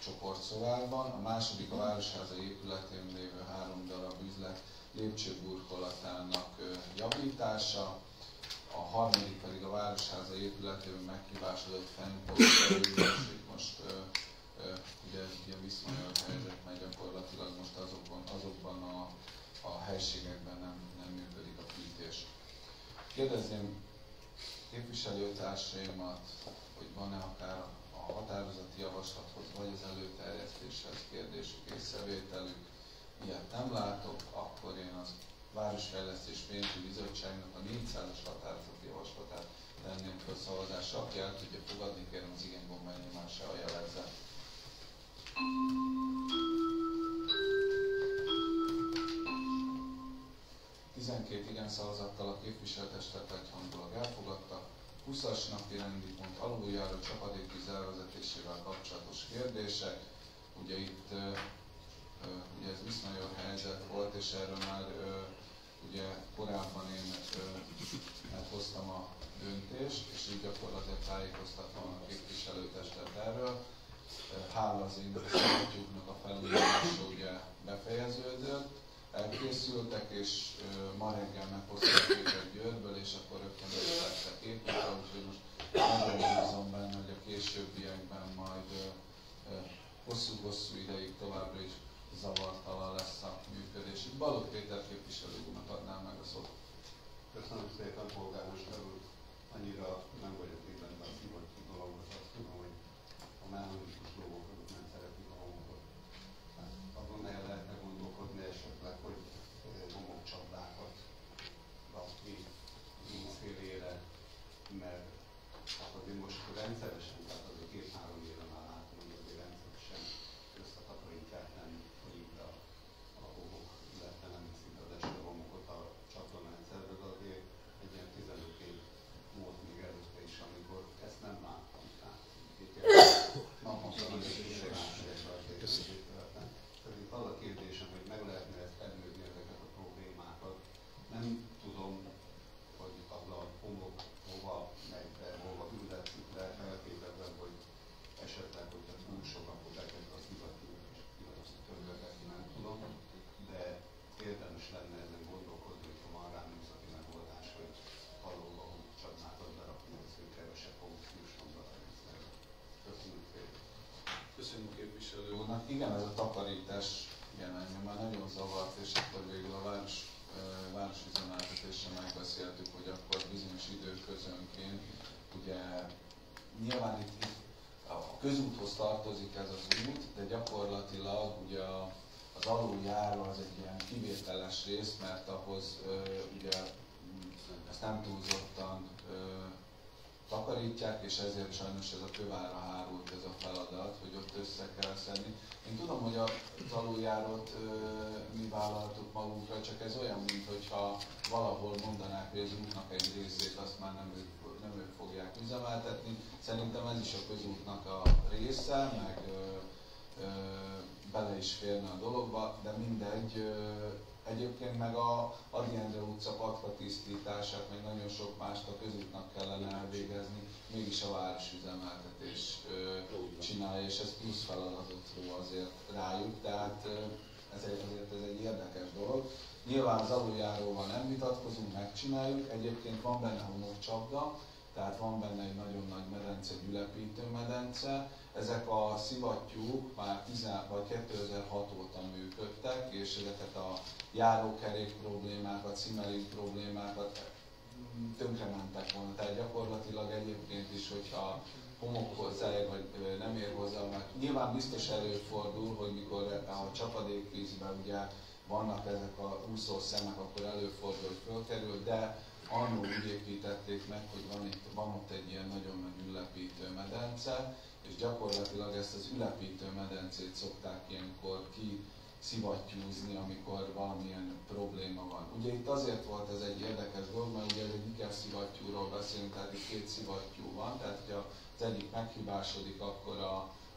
csoportszobában. A második a Városháza épületén lévő 3 darab üzlet lépcsőburkolatának javítása, a harmadik pedig a Városháza épületében meghibásodott fenntartás, most ugye ez ilyen viszonylag helyzet, mert gyakorlatilag most azokban a helységekben nem működik a fűtés. Kérdezném képviselőtársaimat, hogy van-e akár a határozati javaslathoz, vagy az előterjesztéshez kérdésük, észrevételük. Ilyet nem látok, akkor én az Városfejlesztés Pénzügyi Bizottságnak a 400-as határozati javaslatát tenném fel szavazásra. Aki el tudja fogadni, kérem az igen gomb elnyomásával jelezze. Igen szavazattal a képviselőtestet egyhangulag elfogadta. 20-as napi rendi pont aluljáró csapadékvíz elvezetésével kapcsolatos kérdések. Ugye itt ugye ez viszonylag helyzet volt, és erről már ugye korábban én hoztam a döntést, és így gyakorlatilag tájékoztattam a képviselőtestet erről. Hála az én szabadjuknak a felújítása ugye befejeződött, elkészültek, és ma reggel meghozták őket Győrből, és akkor rögtön beütettek épületre, úgyhogy most nagyon bízom benne, hogy a későbbiekben majd hosszú-hosszú ideig továbbra is zavartalan lesz a működés. Itt Balogh Péter képviselő úrnak adnám meg a szót. Köszönöm szépen, polgármester úr. Annyira nem vagyok itt benne a szivattyú dologhoz. Azt tudom, hogy a mechanikus dolgok azok nem szeretik a homokot. Hát azon el lehetne gondolkodni esetleg, hogy homokcsapdákat rakni vízfélére, mert hát azért most rendszeresen, tehát azért 2-3 éve már látom, hogy azért rendszeresen összetakarítják, nem folyik be a homok, illetve nem viszik az este homokot a csatornarendszerbe, de azért egy ilyen 15 év volt még előtte is, amikor ezt nem láttam. Tehát az a kérdésem, hogy meg lehetne ezt előzni ezeket a problémákat. Nem tudom, hogy az a homok hova megy be, hova ületszik le, feltételezve, hogy esetleg, hogyha túl sok, akkor bekerül a szivattyúk és törölgetni, nem tudom, de érdemes lenne ezen gondolkodni, hogyha van rá műszaki megoldás, hogy valóban homokcsapdákat berakni, hogy kevesebb homok jusson be a rendszerbe. Köszönjük szépen! Köszönjük képviselő úrnak. Igen, ez a takarítás engem már nagyon zavart, és akkor végül a városüzemeltetéssel megbeszéltük, hogy akkor bizonyos időközönként, ugye nyilván itt a közúthoz tartozik ez az út, de gyakorlatilag ugye az aluljáró az egy ilyen kivételes rész, mert ahhoz ugye ezt nem túlzottan takarítják, és ezért sajnos ez a kövára hárult ez a feladat, hogy ott össze kell szedni. Én tudom, hogy az aluljárót mi vállaltuk magunkra, csak ez olyan, mintha valahol mondanák, hogy az útnak egy részét azt már nem ők fogják üzemeltetni. Szerintem ez is a közútnak a része, meg bele is férne a dologba, de mindegy. Egyébként meg a Ady Endre utca patkatisztítását, meg nagyon sok mást a közútnak kellene elvégezni, mégis a városüzemeltetés csinálja, és ez plusz feladatot ró azért rájuk, tehát ez egy érdekes dolog. Nyilván az aluljáróval nem vitatkozunk, megcsináljuk, egyébként van benne homokcsapda, tehát van benne egy nagyon nagy medence, egy ülepítő medence. Ezek a szivattyúk már 2006 óta működtek, és ezeket a járókerék problémákat, cimering problémákat tönkrementek volna. Tehát gyakorlatilag egyébként is, hogyha homok hozzáér, vagy nem ér hozzá, mert nyilván biztos előfordul, hogy mikor a csapadékvízben ugye vannak ezek a úszó szemek, akkor előfordul, hogy fölkerül, de annól úgy építették meg, hogy van ott egy ilyen nagyon nagy ülepítő medence, és gyakorlatilag ezt az ülepítő medencét szokták ilyenkor kiszivattyúzni, amikor valamilyen probléma van. Ugye itt azért volt ez egy érdekes dolog, mert ugye egy ikerszivattyúról beszélünk, tehát itt két szivattyú van, tehát ha az egyik meghibásodik,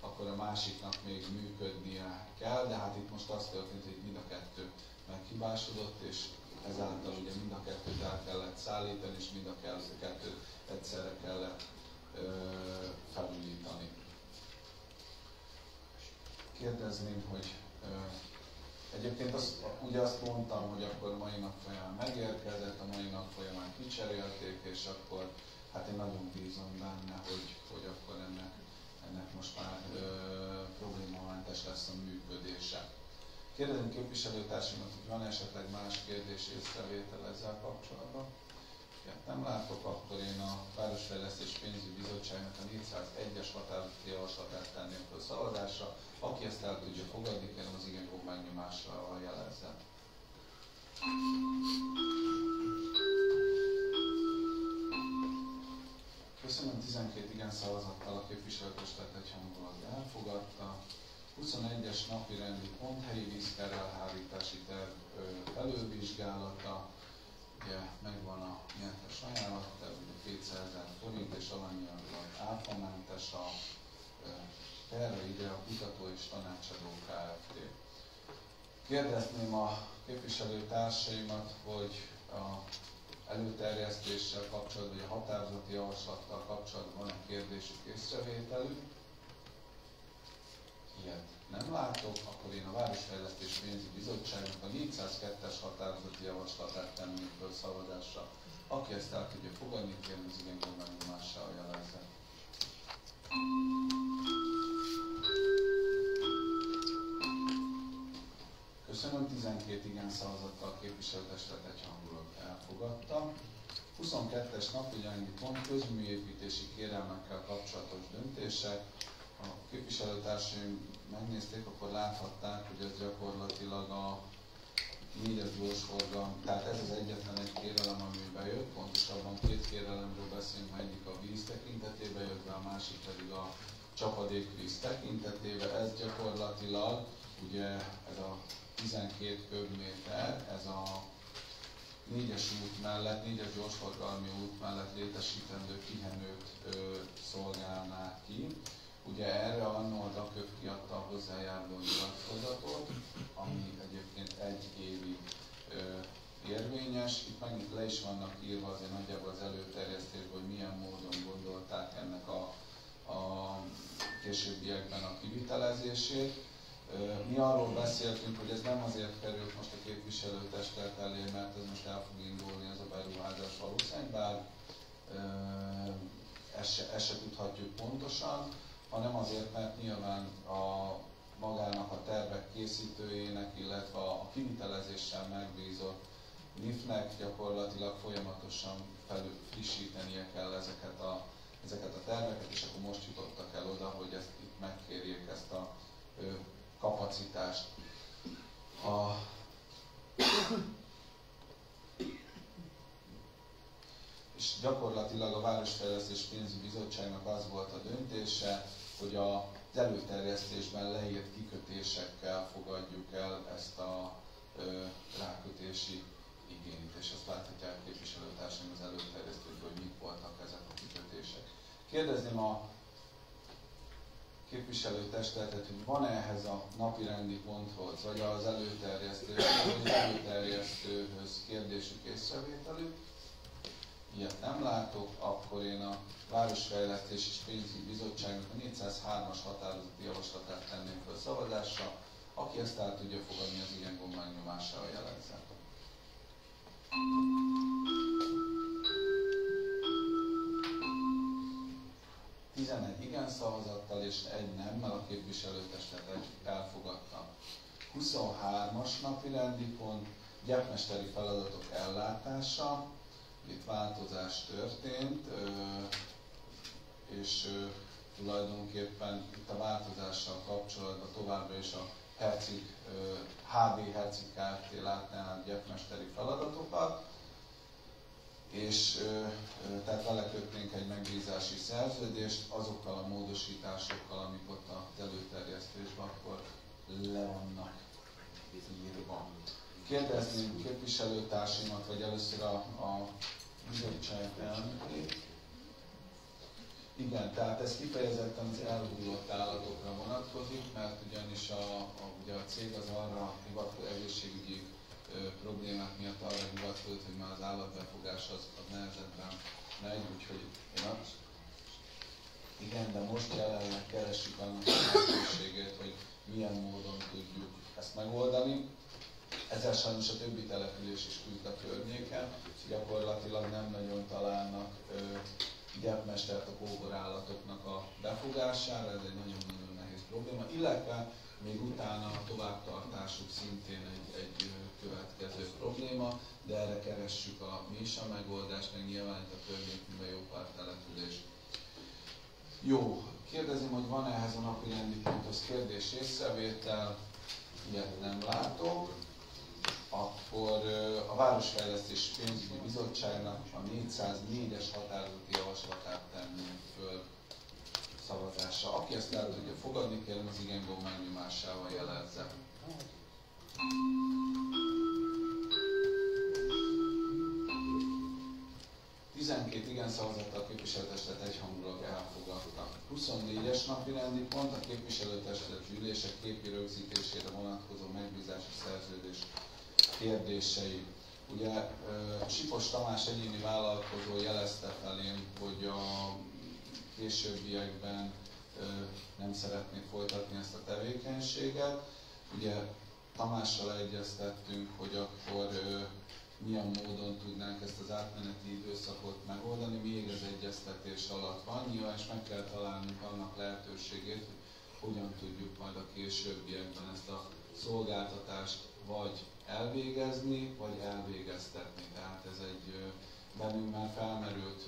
akkor a másiknak még működnie kell, de hát itt most az történt, hogy mind a kettő meghibásodott, és ezáltal ugye mind a kettőt el kellett szállítani, és mind a kettőt egyszerre kellett felújítani. Kérdezném, hogy egyébként ugye azt mondtam, hogy akkor mai nap folyamán megérkezett, a mai nap folyamán kicserélték, és akkor hát én nagyon bízom benne, hogy akkor ennek most már problémamentes lesz a működése. Kérdezem képviselőtársamat, hogy van esetleg más kérdés észrevétel ezzel kapcsolatban? Nem látok, akkor én a Városfejlesztés Pénzügyi Bizottságnak a 401-es határozati javaslatát tenném föl szavazásra. Aki ezt el tudja fogadni, kérem az igen gomb megnyomásával jelezzen. Köszönöm, 12 igen szavazattal a képviselőtestet egyhangulag elfogadta. 21-es napi rendi pont, helyi vízkár elhárítási terv felülvizsgálata. Ugye megvan a nyertes ajánlat, ugye 200 000 forint és alanyilag áfamentes a terve, ide a Kutató és Tanácsadó Kft. Kérdezném a képviselőtársaimat, hogy a előterjesztéssel kapcsolatban, vagy a határozati javaslattal kapcsolatban van-e kérdésük, észrevételük? Ilyet nem látok, akkor én a Városfejlesztés Pénzügyi Bizottságnak a 402-es határozati javaslatát tenném föl szavazásra. Aki ezt el tudja fogadni, kérem az igen gomb megnyomással jelezze. Köszönöm, 12 igen szavazattal a képviselőtestet egyhangulag elfogadta. 22-es napirendi pont, közműépítési kérelmekkel kapcsolatos döntések. A képviselőtársaim megnézték, akkor láthatták, hogy ez gyakorlatilag a 4-es gyorsforgalom, tehát ez az egyetlen egy kérelem, ami bejött, pontosabban két kérelemről beszélünk, egyik a víz tekintetében jött be, a másik pedig a csapadékvíz tekintetében. Ez gyakorlatilag, ugye ez a 12 köbméter, ez a 4-es út mellett, 4-es gyorsforgalmi út mellett létesítendő pihenőt szolgálná ki. Ugye erre annól a DAKÖV kiadta a hozzájáruló nyilatkozatot, ami egyébként egy évig érvényes. Itt megint le is vannak írva azért nagyjából az előterjesztésben, hogy milyen módon gondolták ennek a későbbiekben a kivitelezését. Mi arról beszéltünk, hogy ez nem azért került most a képviselőtestet elé, mert ez most el fog indulni ez a beruházás valószínűleg, bár ezt se tudhatjuk pontosan, hanem azért, mert nyilván magának a tervek készítőjének, illetve a kivitelezéssel megbízott NIF-nek gyakorlatilag folyamatosan frissítenie kell ezeket a terveket, és akkor most jutottak el oda, hogy itt megkérjék ezt a kapacitást. És gyakorlatilag a Városfejlesztés Pénzügyi Bizottságnak az volt a döntése, hogy az előterjesztésben leírt kikötésekkel fogadjuk el ezt a rákötési igényt. És azt láthatják a képviselőtársaim az előterjesztésben, hogy mik voltak ezek a kikötések. Kérdezném a képviselőtestetet, hogy van-e ehhez a napirendi ponthoz, vagy az előterjesztőhöz kérdésük, észrevételük. Ilyet nem látok, akkor én a Városfejlesztés és Pénzügyi Bizottságnak a 403-as határozati javaslatát tenném föl szavazásra. Aki ezt el tudja fogadni, az igen gomb megnyomásával jelezzen. és egy nemmel a képviselőtestület elfogadta. 23-as napi rendi pont, gyepmesteri feladatok ellátása. Itt változás történt, és tulajdonképpen itt a változással kapcsolatban továbbra is a HB Herceg Kft. Látná a gyepmesteri feladatokat, és tehát vele kötnénk egy megbízási szerződést azokkal a módosításokkal, amik ott az előterjesztésben akkor le vannak írva. Kérdezném képviselőtársimat, vagy először a bizottság elnökét. Igen, tehát ez kifejezetten az elhullott állatokra vonatkozik, mert ugyanis ugye a cég az arra egészségügyi problémák miatt arra hivatkozott, hogy már az állatbefogás az nehezebben megy, úgyhogy igen, de most jelenleg keressük annak a lehetőségét, hogy milyen módon tudjuk ezt megoldani. Ezzel sajnos a többi település is küzd a környéken, gyakorlatilag nem nagyon találnak gyepmestert a kóborállatoknak a befogására, ez egy nagyon-nagyon nehéz probléma, illetve még utána a továbbtartásuk szintén egy következő probléma, de erre keressük mi is a megoldást, meg nyilván itt a környékünkben jó pár település. Jó, kérdezem, hogy van-e ehhez a napi rendi ponthoz kérdés, észrevétel, ilyet nem látok. Akkor a Városfejlesztés Pénzügyi Bizottságnak a 404-es határozati javaslatát tenném föl szavazásra. Aki ezt el tudja fogadni, kérem az igen gomb megnyomásával jelezze. Igen szavazattal a képviselőtestület egyhangulag elfogadta. 24-es napi rendi pont a képviselőtestület ülések képi rögzítésére vonatkozó megbízási szerződés kérdései. Ugye Sipos Tamás egyéni vállalkozó jelezte felém, hogy a későbbiekben nem szeretné folytatni ezt a tevékenységet. Ugye Tamással egyeztettünk, hogy akkor milyen módon tudnánk ezt az átmeneti időszakot megoldani, még az egyeztetés alatt van, nyilván, és meg kell találnunk annak lehetőségét, hogy hogyan tudjuk majd a későbbiekben ezt a szolgáltatást vagy elvégezni, vagy elvégeztetni. Tehát ez bennünk már felmerült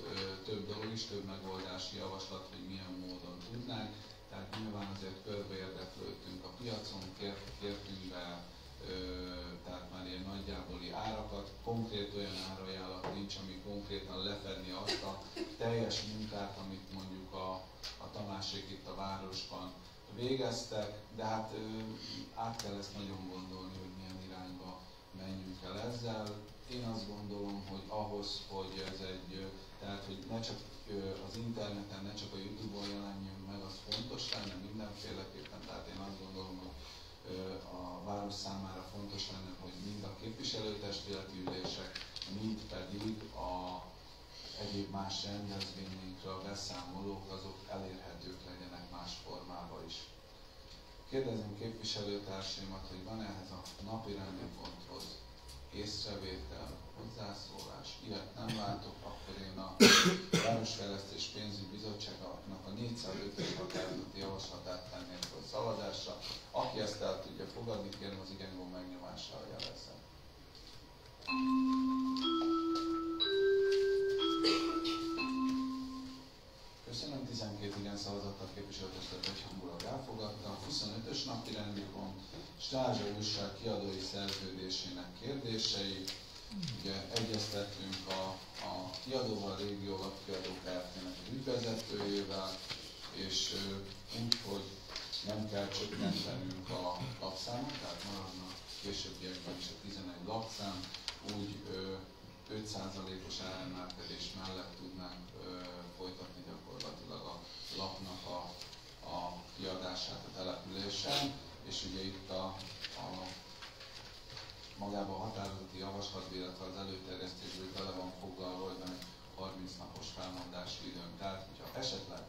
több dolog is, több megoldási javaslat, hogy milyen módon tudnánk. Tehát nyilván azért körbeérdeklődtünk a piacon, kértünk be tehát már ilyen nagyjáboli árakat, konkrét olyan árajánlat nincs, ami konkrétan lefedni azt a teljes munkát, amit mondjuk a Tamásék itt a városban végeztek, de hát át kell ezt nagyon gondolni, hogy milyen irányba menjünk el ezzel. Én azt gondolom, hogy ahhoz, hogy ez tehát hogy ne csak az interneten, ne csak a YouTube-on jelenjön meg, az fontos lenne mindenféleképpen, tehát én azt gondolom, hogy a város számára fontos lenne, hogy mind a képviselőtestületi ülések, mind pedig egyéb más rendezvényeinkről a beszámolók, azok elérhetők legyenek más formában is. Kérdezem képviselőtársaimat, hogy van ehhez a napi rendi ponthoz észrevétel, hozzászólás, ilyet nem látok, akkor én a Városfejlesztés Pénzügyi Bizottságnak a 405-ös határozati javaslatát tenném fel szavazásra. Aki ezt el tudja fogadni, kérem az igen gomb megnyomással jelezze. Köszönöm, 12 igen szavazattal képviselőtestület egyhangulag elfogadta. A 25-ös napi rendi pont Strázsa újság kiadói szerződésének kérdései. Ugye egyeztettünk a kiadóval, a Régió Lapkiadó Kft-nek ügyvezetőjével, és úgy, hogy nem kell csökkentenünk a lapszámot, tehát maradnak későbbiekben is a 11 lapszám, úgy 5%-os áremelkedés mellett tudnánk folytatni gyakorlatilag a lapnak a kiadását a településen, és ugye itt magában a határozati javaslatban, illetve az előterjesztésből bele van foglalva, hogy van egy 30 napos felmondási időnk. Tehát, hogyha esetleg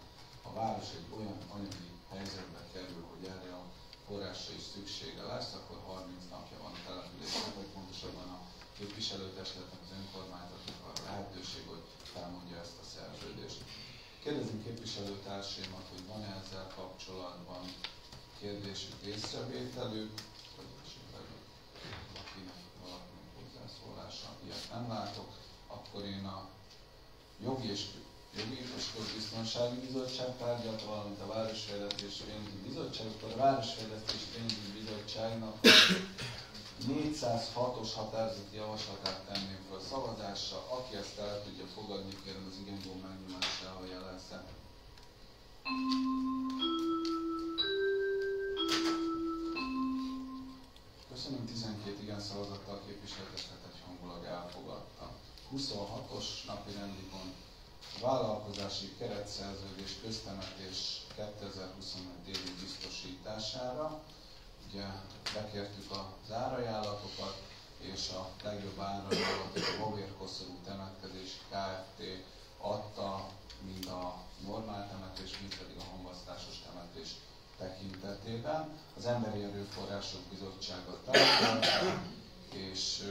a város egy olyan anyagi helyzetbe kerül, hogy erre a forrásra is szüksége lesz, akkor 30 napja van a településnek, vagy pontosabban a képviselőtestületnek, az önkormányzatnak arra lehetőség, hogy felmondja ezt a szerződést. Kérdezünk képviselőtársaimat, hogy van-e ezzel kapcsolatban kérdésük, észrevételük, vagy esetleg valakinek hozzászólása. Ilyet nem látok. Akkor én a Jogi és Közbiztonsági Bizottság tárgyalta, valamint a Városfejlesztés Pénzügyi Bizottság, akkor a Városfejlesztés Pénzügyi Bizottságnak a 406-os határozati javaslatát tenném fel szavazásra. Aki ezt el tudja fogadni, kérem az igénygomb megnyomásával jelezze. Köszönöm, 12 igen szavazattal képviseltethet egyhangulag elfogadta. 26-os napi rendi pont. Vállalkozási keretszerződés köztemetés 2021 évi biztosítására. Ugye bekértük az árajánlatokat, és a legjobb árajánlatot a Bovérkoszorú Temetkezési Kft. Adta, mind a normál temetés, mind pedig a hamvasztásos temetés tekintetében. Az Emberi Erőforrások Bizottsága tárgyalta, és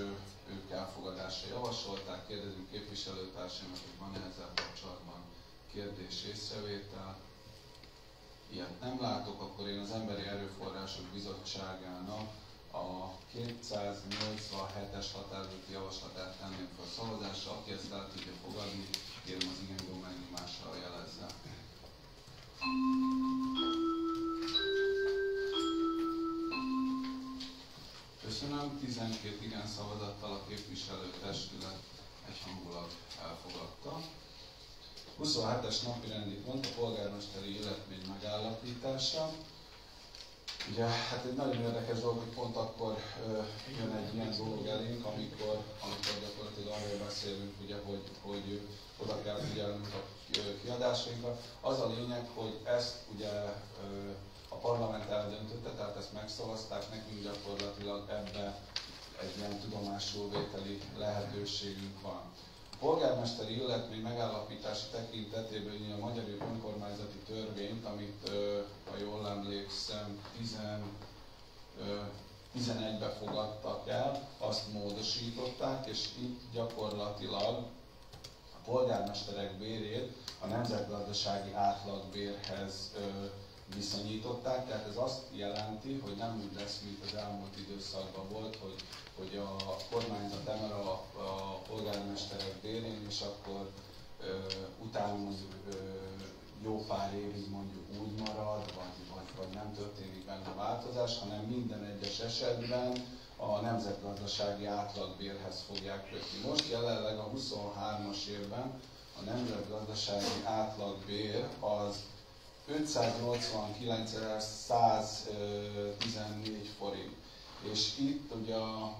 ők elfogadásra javasolták. Kérdezünk képviselőtársának, hogy van ezzel kapcsolatban kérdés, észrevétel. Ilyet nem látok, akkor én az Emberi Erőforrások Bizottságának a 287-es határozati javaslatát tenném fel szavazásra. Aki ezt el tudja fogadni, kérem az igénygomb megnyomásra jelezze. Köszönöm, 12 igen szavazattal a képviselőtestület egyhangulag elfogadta. 27-es napi rendi pont a polgármesteri illetmény megállapítása. Ugye, hát egy nagyon érdekes dolog, hogy pont akkor jön egy ilyen dolog elénk, amikor gyakorlatilag arról beszélünk, ugye, hogy oda kell figyelnünk a kiadásainkra. Az a lényeg, hogy ezt ugye a parlament eldöntötte, tehát ezt megszavazták, nekünk gyakorlatilag ebbe egy ilyen tudomásul vételi lehetőségünk van. A polgármesteri illetmény megállapítási tekintetében a Magyar Önkormányzati Törvényt, amit, ha jól emlékszem, 11-ben fogadtak el, azt módosították, és itt gyakorlatilag a polgármesterek bérét a nemzetgazdasági átlagbérhez viszonyították, tehát ez azt jelenti, hogy nem úgy lesz, mint az elmúlt időszakban volt, hogy a kormányzat emel a polgármesterek bérén, és akkor utána jó pár évig mondjuk úgy marad, vagy nem történik benne változás, hanem minden egyes esetben a nemzetgazdasági átlagbérhez fogják kötni. Most jelenleg a 23-as évben a nemzetgazdasági átlagbér az 589.114 forint. És itt ugye a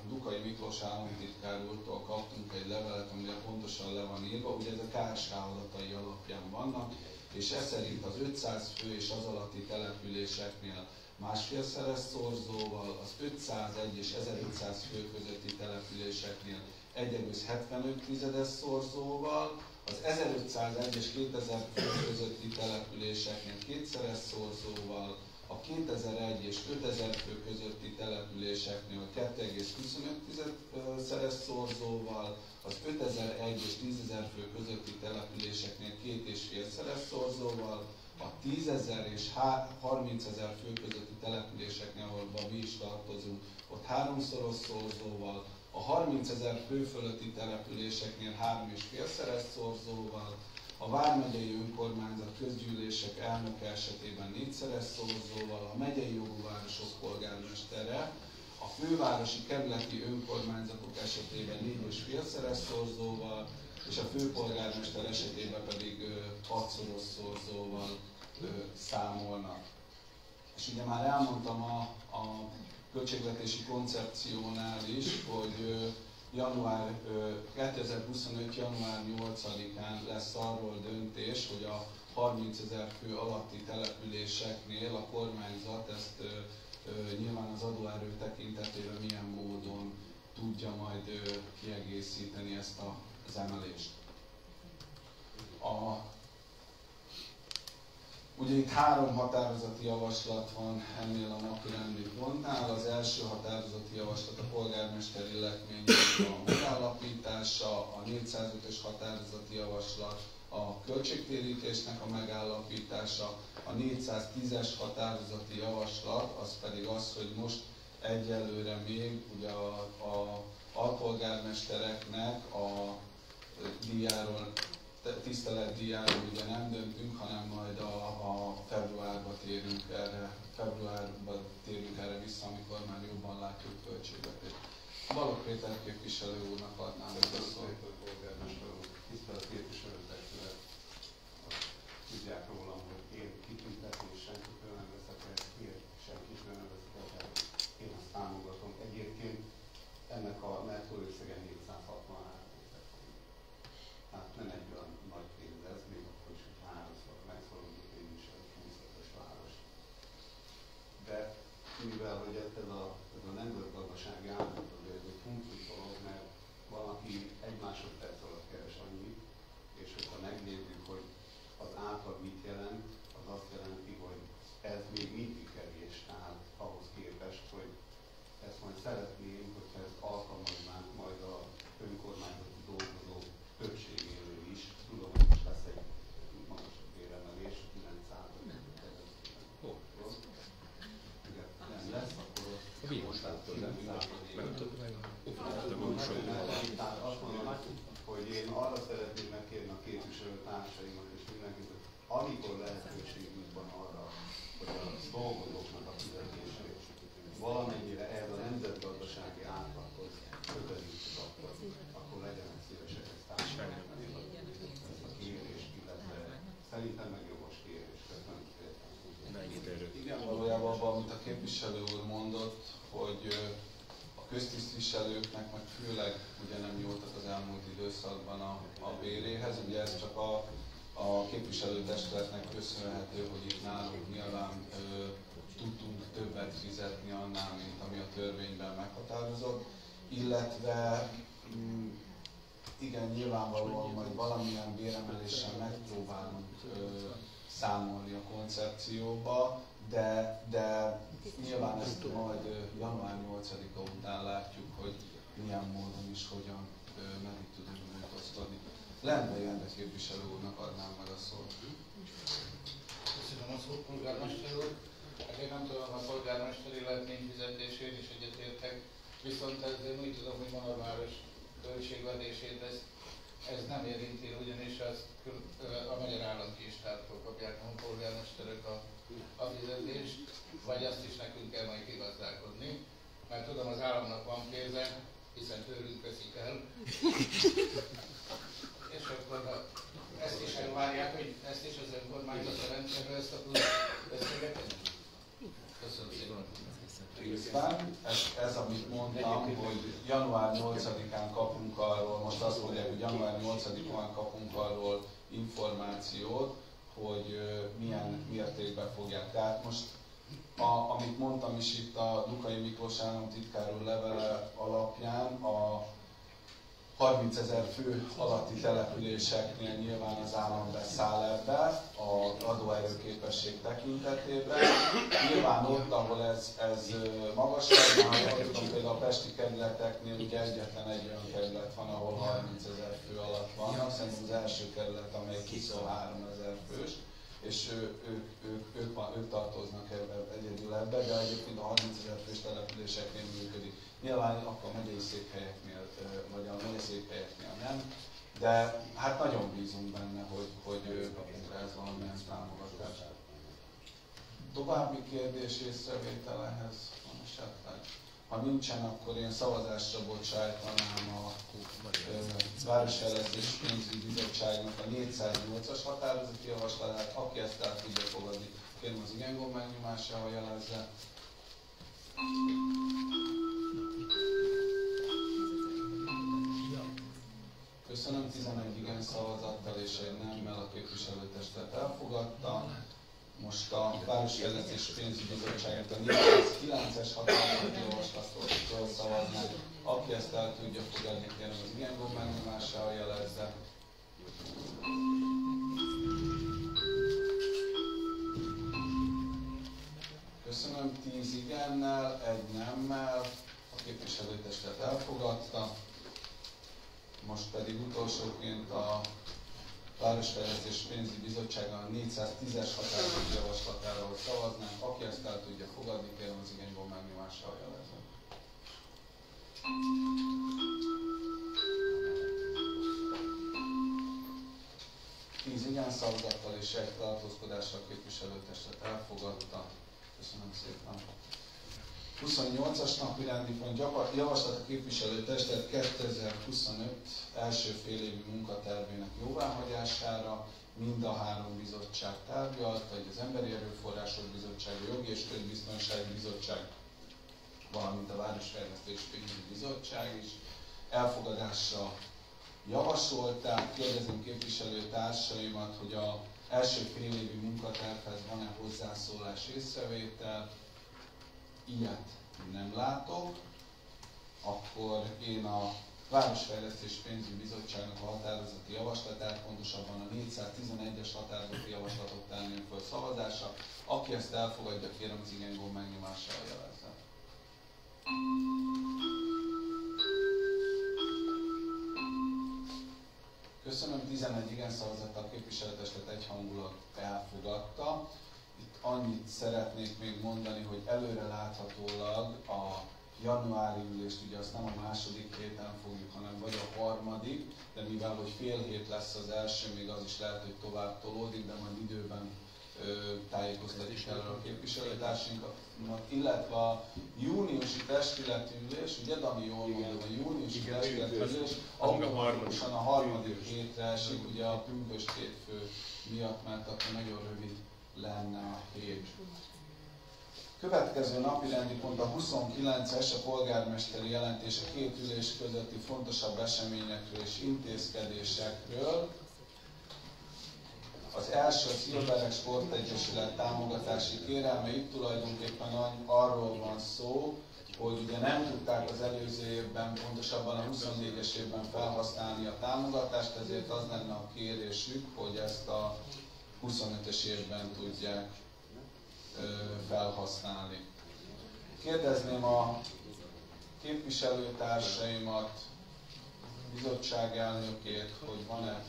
Dukai Miklós államtitkár úrtól kaptunk egy levelet, amire pontosan le van írva, ugye ez a KSH adatai alapján vannak, és ez szerint az 500 fő és az alatti településeknél másfélszeres szorzóval, az 501 és 1500 fő közötti településeknél 1,75-es szorzóval, az 1501 és 2000 fő közötti településeknél kétszeres szorzóval, a 2001 és 5000 fő közötti településeknél 2,25-szeres szorzóval, az 5001 és 10.000 fő közötti településeknél 2,5-szeres szorzóval, a 10.000 és 30.000 fő közötti településeknél, ahol mi is tartozunk, ott 3-szoros szorzóval, a 30.000 fő fölötti településeknél 3,5-szeres szorzóval, a vármegyei önkormányzat közgyűlések elnöke esetében 4-szeres szorzóval, a megyei jogú városok polgármestere, a fővárosi kerületi önkormányzatok esetében 4,5-szeres szorzóval, és a főpolgármester esetében pedig 6-szoros szorzóval számolnak. És ugye már elmondtam a költségvetési koncepciónál is, hogy 2025. január 8-án lesz arról döntés, hogy a 30.000 fő alatti településeknél a kormányzat ezt nyilván az adóerő tekintetében milyen módon tudja majd kiegészíteni ezt az emelést. Ugye itt 3 határozati javaslat van ennél a napirendi pontnál. Az első határozati javaslat a polgármester illetményének a megállapítása. módosítása, a 405-ös határozati javaslat, a költségtérítésnek a megállapítása, a 410-es határozati javaslat, az pedig az, hogy most egyelőre még ugye a alpolgármestereknek a díjáról, tiszteletdíjáról ugye nem döntünk, hanem majd a februárban térünk erre vissza, amikor már jobban látjuk költségvetést. Balogh Péter képviselő úrnak adnám meg a szót. Tisztelt képviselőtestület, tudják rólam, hogy én kitüntetés senkitől nem veszek el, senkitől nem veszek el, tehát én azt támogatom. Egyébként ennek a nettó összege 463 000 forint. Hát nem egy olyan nagy pénz ez, még akkor is, hogy háromszor megszoruljuk én is egy 25-ös város. De mivel, hogy ez a nemzetgazdasági állapot ez egy fontos dolog, mert van, aki egy másodperc alatt keres annyit, és hogyha megnézzük, hogy az átlag mit jelent, az azt jelenti, hogy ez még mindig kevés, tehát ahhoz képest, hogy ezt majd szeretném, hogyha ezt alkalmaznánk majd a önkormányzati dolgozó többségéről is. Tudom, hogy most lesz egy magasabb béremelés, 9%-ról. Nem lesz, akkor A bíróságtól nem. Tehát azt mondom, hogy én arra szeretném megkérni a képviselőtársaimat és mindenkit, hogy amikor lehetőségünk van arra, hogy a dolgozóknak a fizetését valamennyire ehhez a nemzetgazdasági átlaghoz közelítjük, akkor legyenek szívesek ezt támogatni. Ezt a kérést, illetve szerintem meg jogos kérés. Köszönöm szépen. Igen, valójában abban, amit a képviselő úr mondott, hogy a köztisztviselőknek, meg főleg ugye nem nyúltak az elmúlt időszakban a béréhez, ugye ez csak a képviselőtestületnek köszönhető, hogy itt nálunk nyilván tudtunk többet fizetni annál, mint ami a törvényben meghatározott, illetve igen, nyilvánvalóan majd valamilyen béremeléssel megpróbálunk számolni a koncepcióba, de nyilván ezt majd január 8-a után látjuk, hogy milyen módon és hogyan meddig tudunk módosítani. Lendvai Endre képviselő úrnak adnám meg a szót. Köszönöm a szót, polgármester úr. Hát én nem tudom, a polgármesteri lehetnény fizetését is egyetértek, viszont én úgy tudom, hogy Manarváros költségvetését ez nem érinti, ugyanis a magyar államkincstártól kapják a polgármesterek a fizetést, vagy azt is nekünk kell majd kigazdálkodni, mert tudom, az államnak van pénze, hiszen tőlünk veszik el, és akkor ezt is elvárják, hogy ezt is az önkormányzat jelentse be, ezt a plusz összegeket. Köszönöm szépen. Részben, ez amit mondtam, hogy január 8-án kapunk arról, most azt mondják, hogy január 8-án kapunk arról információt, hogy milyen mértékben fogják. Tehát most, amit mondtam is itt a Dukai Miklós államtitkár úr levele alapján, a 30 000 fő alatti településeknél nyilván az állam beszáll ebbe az adóerőképesség tekintetében. Nyilván ott, ahol ez magasabb, már tudom, például a pesti kerületeknél ugye egyetlen egy olyan kerület van, ahol 30 000 fő alatt vannak, szerintem az első kerület, amely 23 000 fős, és ők tartoznak egyedül ebbe, de egyébként a 30 000 fős településeknél működik. Nyilván akkor a megyei székhelyeknél, vagy a megyei székhelyeknél nem, de hát nagyon bízunk benne, hogy kapunk ehhez valamilyen támogatást. További kérdés észrevételehez van esetleg? Ha nincsen, akkor én szavazásra bocsájtanám a Városfejlesztés Pénzügyi Bizottságnak a 408-as határozati javaslatát, aki ezt el tudja fogadni. Kérem az igen gomb megnyomásával jelezze. Köszönöm, 11 igen szavazattal és egy nemmel a képviselőtestet elfogadta. Most a Városfejlesztés Pénzügyi Bizottságnak a 409-es határozati javaslatról szavaznak. Aki ezt el tudja fogadni, kérem az igen gomb megnyomásával jelezze. Köszönöm, 10 igennel, egy nemmel, a képviselőtestet elfogadta. most pedig utolsóként a Városfejlesztés Pénzügyi Bizottságának 410-es határozati javaslatáról szavaznánk. Aki ezt el tudja fogadni, kérem az igényból megnyomással jelezze. 10 igen szavazattal és egy tartózkodással képviselőtestet elfogadta. Köszönöm szépen. 28-as napi rendi pont javaslat a képviselőtestet 2025 első félévi munkatervének jóváhagyására. Mind a három bizottság tárgyalta, így az Emberi Erőforrások Bizottság, a Jogi és Közbiztonsági Bizottság, valamint a Városfejlesztés Pénzügyi Bizottság is elfogadásra javasolták. Kérdezem képviselőtársaimat, hogy az első félévi munkatervhez van-e hozzászólás, észrevétel. Ilyet nem látok. Akkor én a Városfejlesztés Pénzügyi Bizottságnak a határozati javaslatát, pontosabban a 411-es határozati javaslatot tenném föl szavazásra. Aki ezt elfogadja, kérem az igénygomb megnyomással jelezze. Köszönöm, 11 igen szavazattal a képviselőtestet egyhangulag elfogadta. Itt annyit szeretnék még mondani, hogy előre láthatólag a januári ülést, ugye azt nem a második héten fogjuk, hanem vagy a harmadik, de mivel hogy fél hét lesz az első, még az is lehet, hogy tovább tolódik, de majd időben tájékoztatjuk el a képviselőtársainkat, illetve a júniusi testületi ülés, ugye Dani jól mondom, a júniusi testületi ülés automatikusan a harmadik hétre esik, ugye a pünkösd hétfő miatt, mert akkor nagyon rövid lenne a hét. Következő napi rendi pont a 29-es, a polgármesteri jelentés a két ülés közötti fontosabb eseményekről és intézkedésekről. Az első a Silverek Sportegyesület támogatási kérelme. Itt tulajdonképpen arról van szó, hogy ugye nem tudták az előző évben, pontosabban a 24-es évben felhasználni a támogatást, ezért az lenne a kérésük, hogy ezt a 25-es évben tudják felhasználni. Kérdezném a képviselőtársaimat, bizottság elnökét, hogy van-e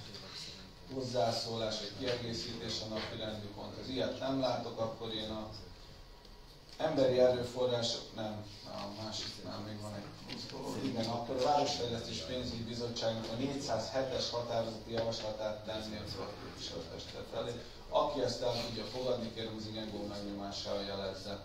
hozzászólás, vagy kiegészítés a napi rendi ponthoz. Ilyet nem látok, akkor én a emberi erőforrások, nem, a másiknál még van egy. Igen, akkor a Városfejlesztés Pénzügyi Bizottságnak a 407-es határozati javaslatát tenném fel a képviselőtestet felé. Aki ezt el tudja fogadni, kérem az igénygomb megnyomással jelezze.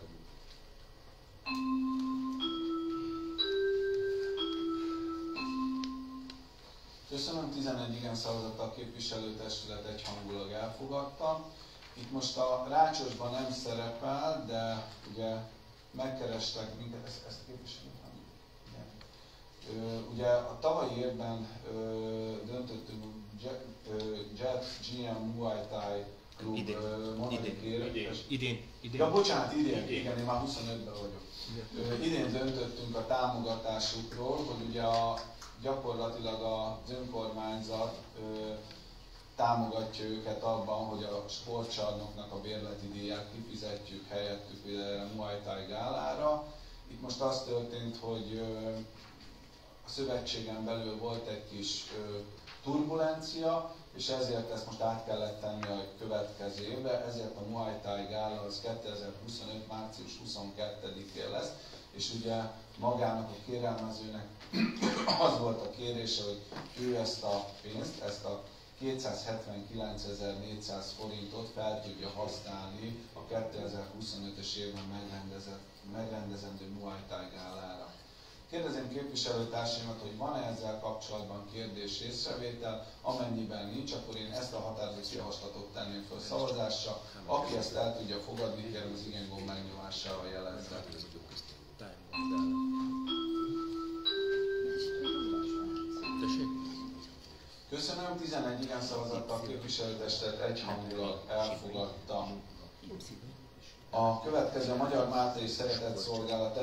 Köszönöm, 11 igen szavazattal a képviselőtestület egyhangulag elfogadta. Itt most a rácsosban nem szerepel, de ugye megkerestek minket, ezt képviselőt. Ugye a tavalyi évben döntöttünk Jet GM Muay Thai Klub monodik Idén. Ja, bocsánat, idén. Igen, én már 25-ben vagyok. Idén döntöttünk a támogatásukról, hogy ugye gyakorlatilag az önkormányzat támogatja őket abban, hogy a sportcsarnoknak a bérleti díját kifizetjük helyettük a Muay Thai gálára. Itt most az történt, hogy a szövetségen belül volt egy kis turbulencia, és ezért ezt most át kellett tenni a következő évre, ezért a Muay Thai gála az 2025. március 22-én lesz, és ugye magának a kérelmezőnek az volt a kérése, hogy ő ezt a pénzt, ezt a 279.400 forintot fel tudja használni a 2025-ös évben megrendezendő Muay Thai gálára. Kérdezem képviselőtársaimat, hogy van-e ezzel kapcsolatban kérdés, észrevétel, amennyiben nincs, akkor én ezt a határozati javaslatot tenném föl szavazásra. Aki ezt el tudja fogadni, kérem az igénygomb megnyomásával jelezze. Köszönöm, 11 igen szavazattal a képviselőtestet egyhangulag elfogadta. A következő a Magyar Máltai Szeretetszolgálat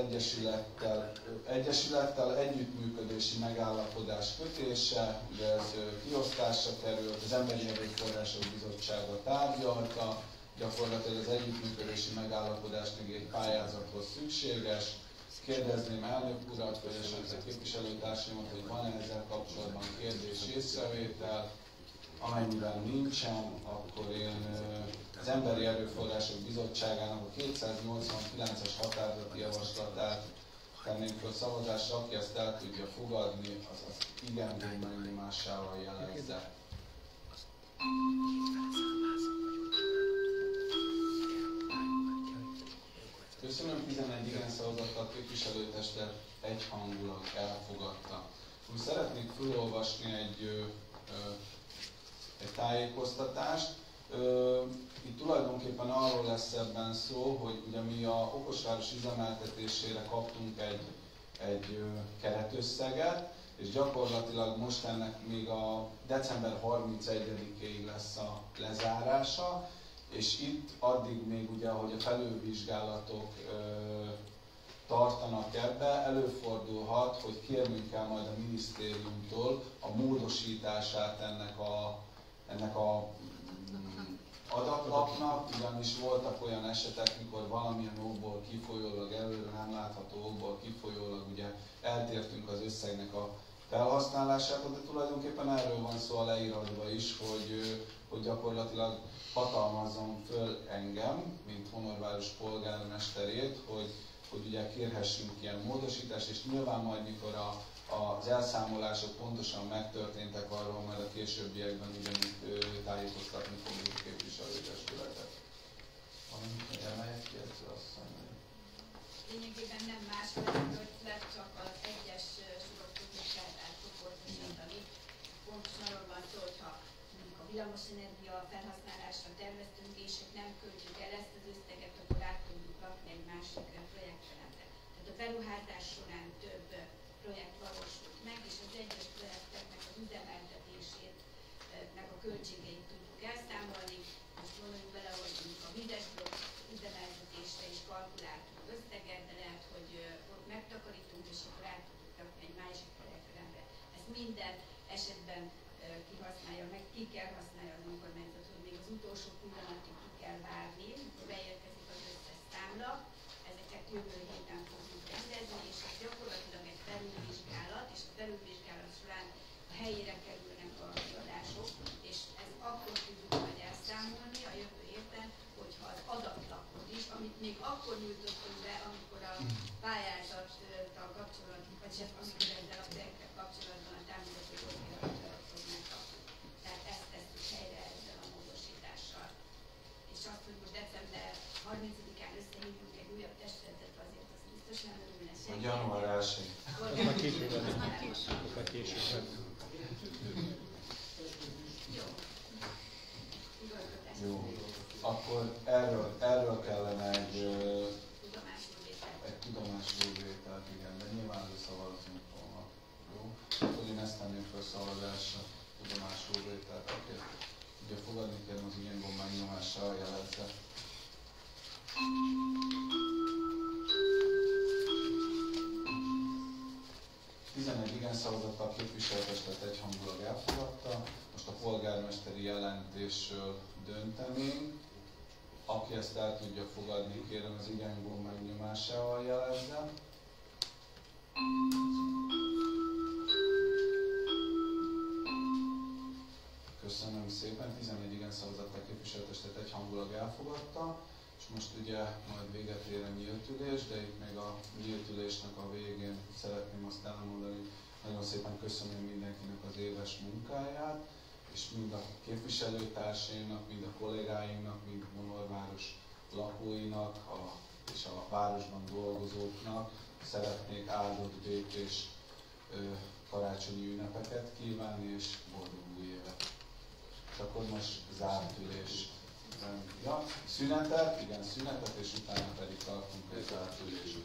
Egyesülettel együttműködési megállapodás kötése, ugye ez kiosztásra került, az Emberi Erőforrások Bizottsága tárgyalta, gyakorlatilag az együttműködési megállapodás még egy pályázathoz szükséges. Kérdezném elnök urat, vagy esetleg képviselőtársaimat, hogy van-e ezzel kapcsolatban kapcsolatban kérdés észrevétel. Amennyiben nincsen, akkor én az Emberi Erőforrások Bizottságának a 289-es határozati javaslatát tenném föl szavazásra, aki ezt el tudja fogadni, az igen megnyomásával jelezze. Köszönöm, 11 igen szavazattal a képviselőtestet egyhangulag elfogadta. Most szeretnék felolvasni egy tájékoztatást. Itt tulajdonképpen arról lesz ebben szó, hogy ugye mi a okosváros üzemeltetésére kaptunk egy keretösszeget, és gyakorlatilag most ennek még a december 31-ig lesz a lezárása, és itt addig még ugye, ahogy a felülvizsgálatok tartanak ebbe, előfordulhat, hogy kérnünk kell majd a minisztériumtól a módosítását ennek a adatlapnak, ugyanis voltak olyan esetek, mikor valamilyen okból kifolyólag, előre nem látható okból kifolyólag ugye eltértünk az összegnek a felhasználásától, de tulajdonképpen erről van szó a leíratban is, hogy gyakorlatilag hatalmazzon föl engem, mint Honorváros polgármesterét, hogy ugye kérhessünk ilyen módosítást, és nyilván majd mikor az elszámolások pontosan megtörténtek, arról majd a későbbiekben ugyanígy tájékoztatni fogjuk képviselőtestületet. Valamit emeljek ki ezt asszony? Lényegében nem más lehet, csak az egyes sorok között kell elcsoportosítani. Pontosan arról van szó, hogyha mondjuk a villamosenergia felhasználásra terveztünk, és nem költjük el ezt az összeget, akkor át tudjuk rakni egy másik projektteremre. Tehát a beruházás során több projekt valósult meg, és az egyes projekteknek az üzemeltetését, meg a költségeit tudjuk elszámolni. Most gondoljuk bele, hogy a vizes blokk üzemeltetésre is kalkuláltunk összeget, de lehet, hogy ott megtakarítunk, és akkor át tudjuk rakni egy másik projektrendre. Ezt minden esetben kihasználja, meg ki kell használja az önkormányzat, hogy még az utolsó pillanatig ki kell várni, amikor beérkezik az összes számla. Ezeket jövő héten fogjuk rendezni, és ez gyakorlatilag egy felülvizsgálat, és a felülvizsgálat során a helyére kerülnek a kiadások, és ez akkor tudjuk majd elszámolni a jövő héten, hogyha az adatlapot is, amit még akkor nyújtottunk be, amikor a pályázattal kapcsolatban, vagy amikor ezzel a projekttel kapcsolatban a támogató jogiratot megkaptuk. Tehát ezt tesszük helyre ezzel a módosítással. És azt, hogy most december 30-án összehívunk egy újabb testületet, azért az biztosan örülne senki. A január 1-ig. Jó. Akkor erről kellene egy tudomásul vételt, igen, de nyilván szavazni fognak. Jó? Akkor én ezt tenném fel szavazásra, tudomásul vételt, akit ugye fogadni kell az ilyen gomb megnyomással jelezze. Igen szavazattal képviselőtestet egyhangulag elfogadta. Most a polgármesteri jelentésről döntenénk. Aki ezt el tudja fogadni, kérem az igen gomb megnyomásával jelezze. Köszönöm szépen, 11 igen szavazattal képviselőtestet egyhangulag elfogadta. És most ugye majd véget ér a nyílt ülés, de itt még a nyílt ülésnek a végén szeretném azt elmondani, nagyon szépen köszönöm mindenkinek az éves munkáját, és mind a képviselőtársaimnak, mind a kollégáimnak, mind a Honorváros lakóinak és a városban dolgozóknak szeretnék áldott békés karácsonyi ünnepeket kívánni, és boldog új évet. És akkor most zárt ülés. Ja, szünetet, igen, szünetet, és utána pedig tartunk egy zárt ülést.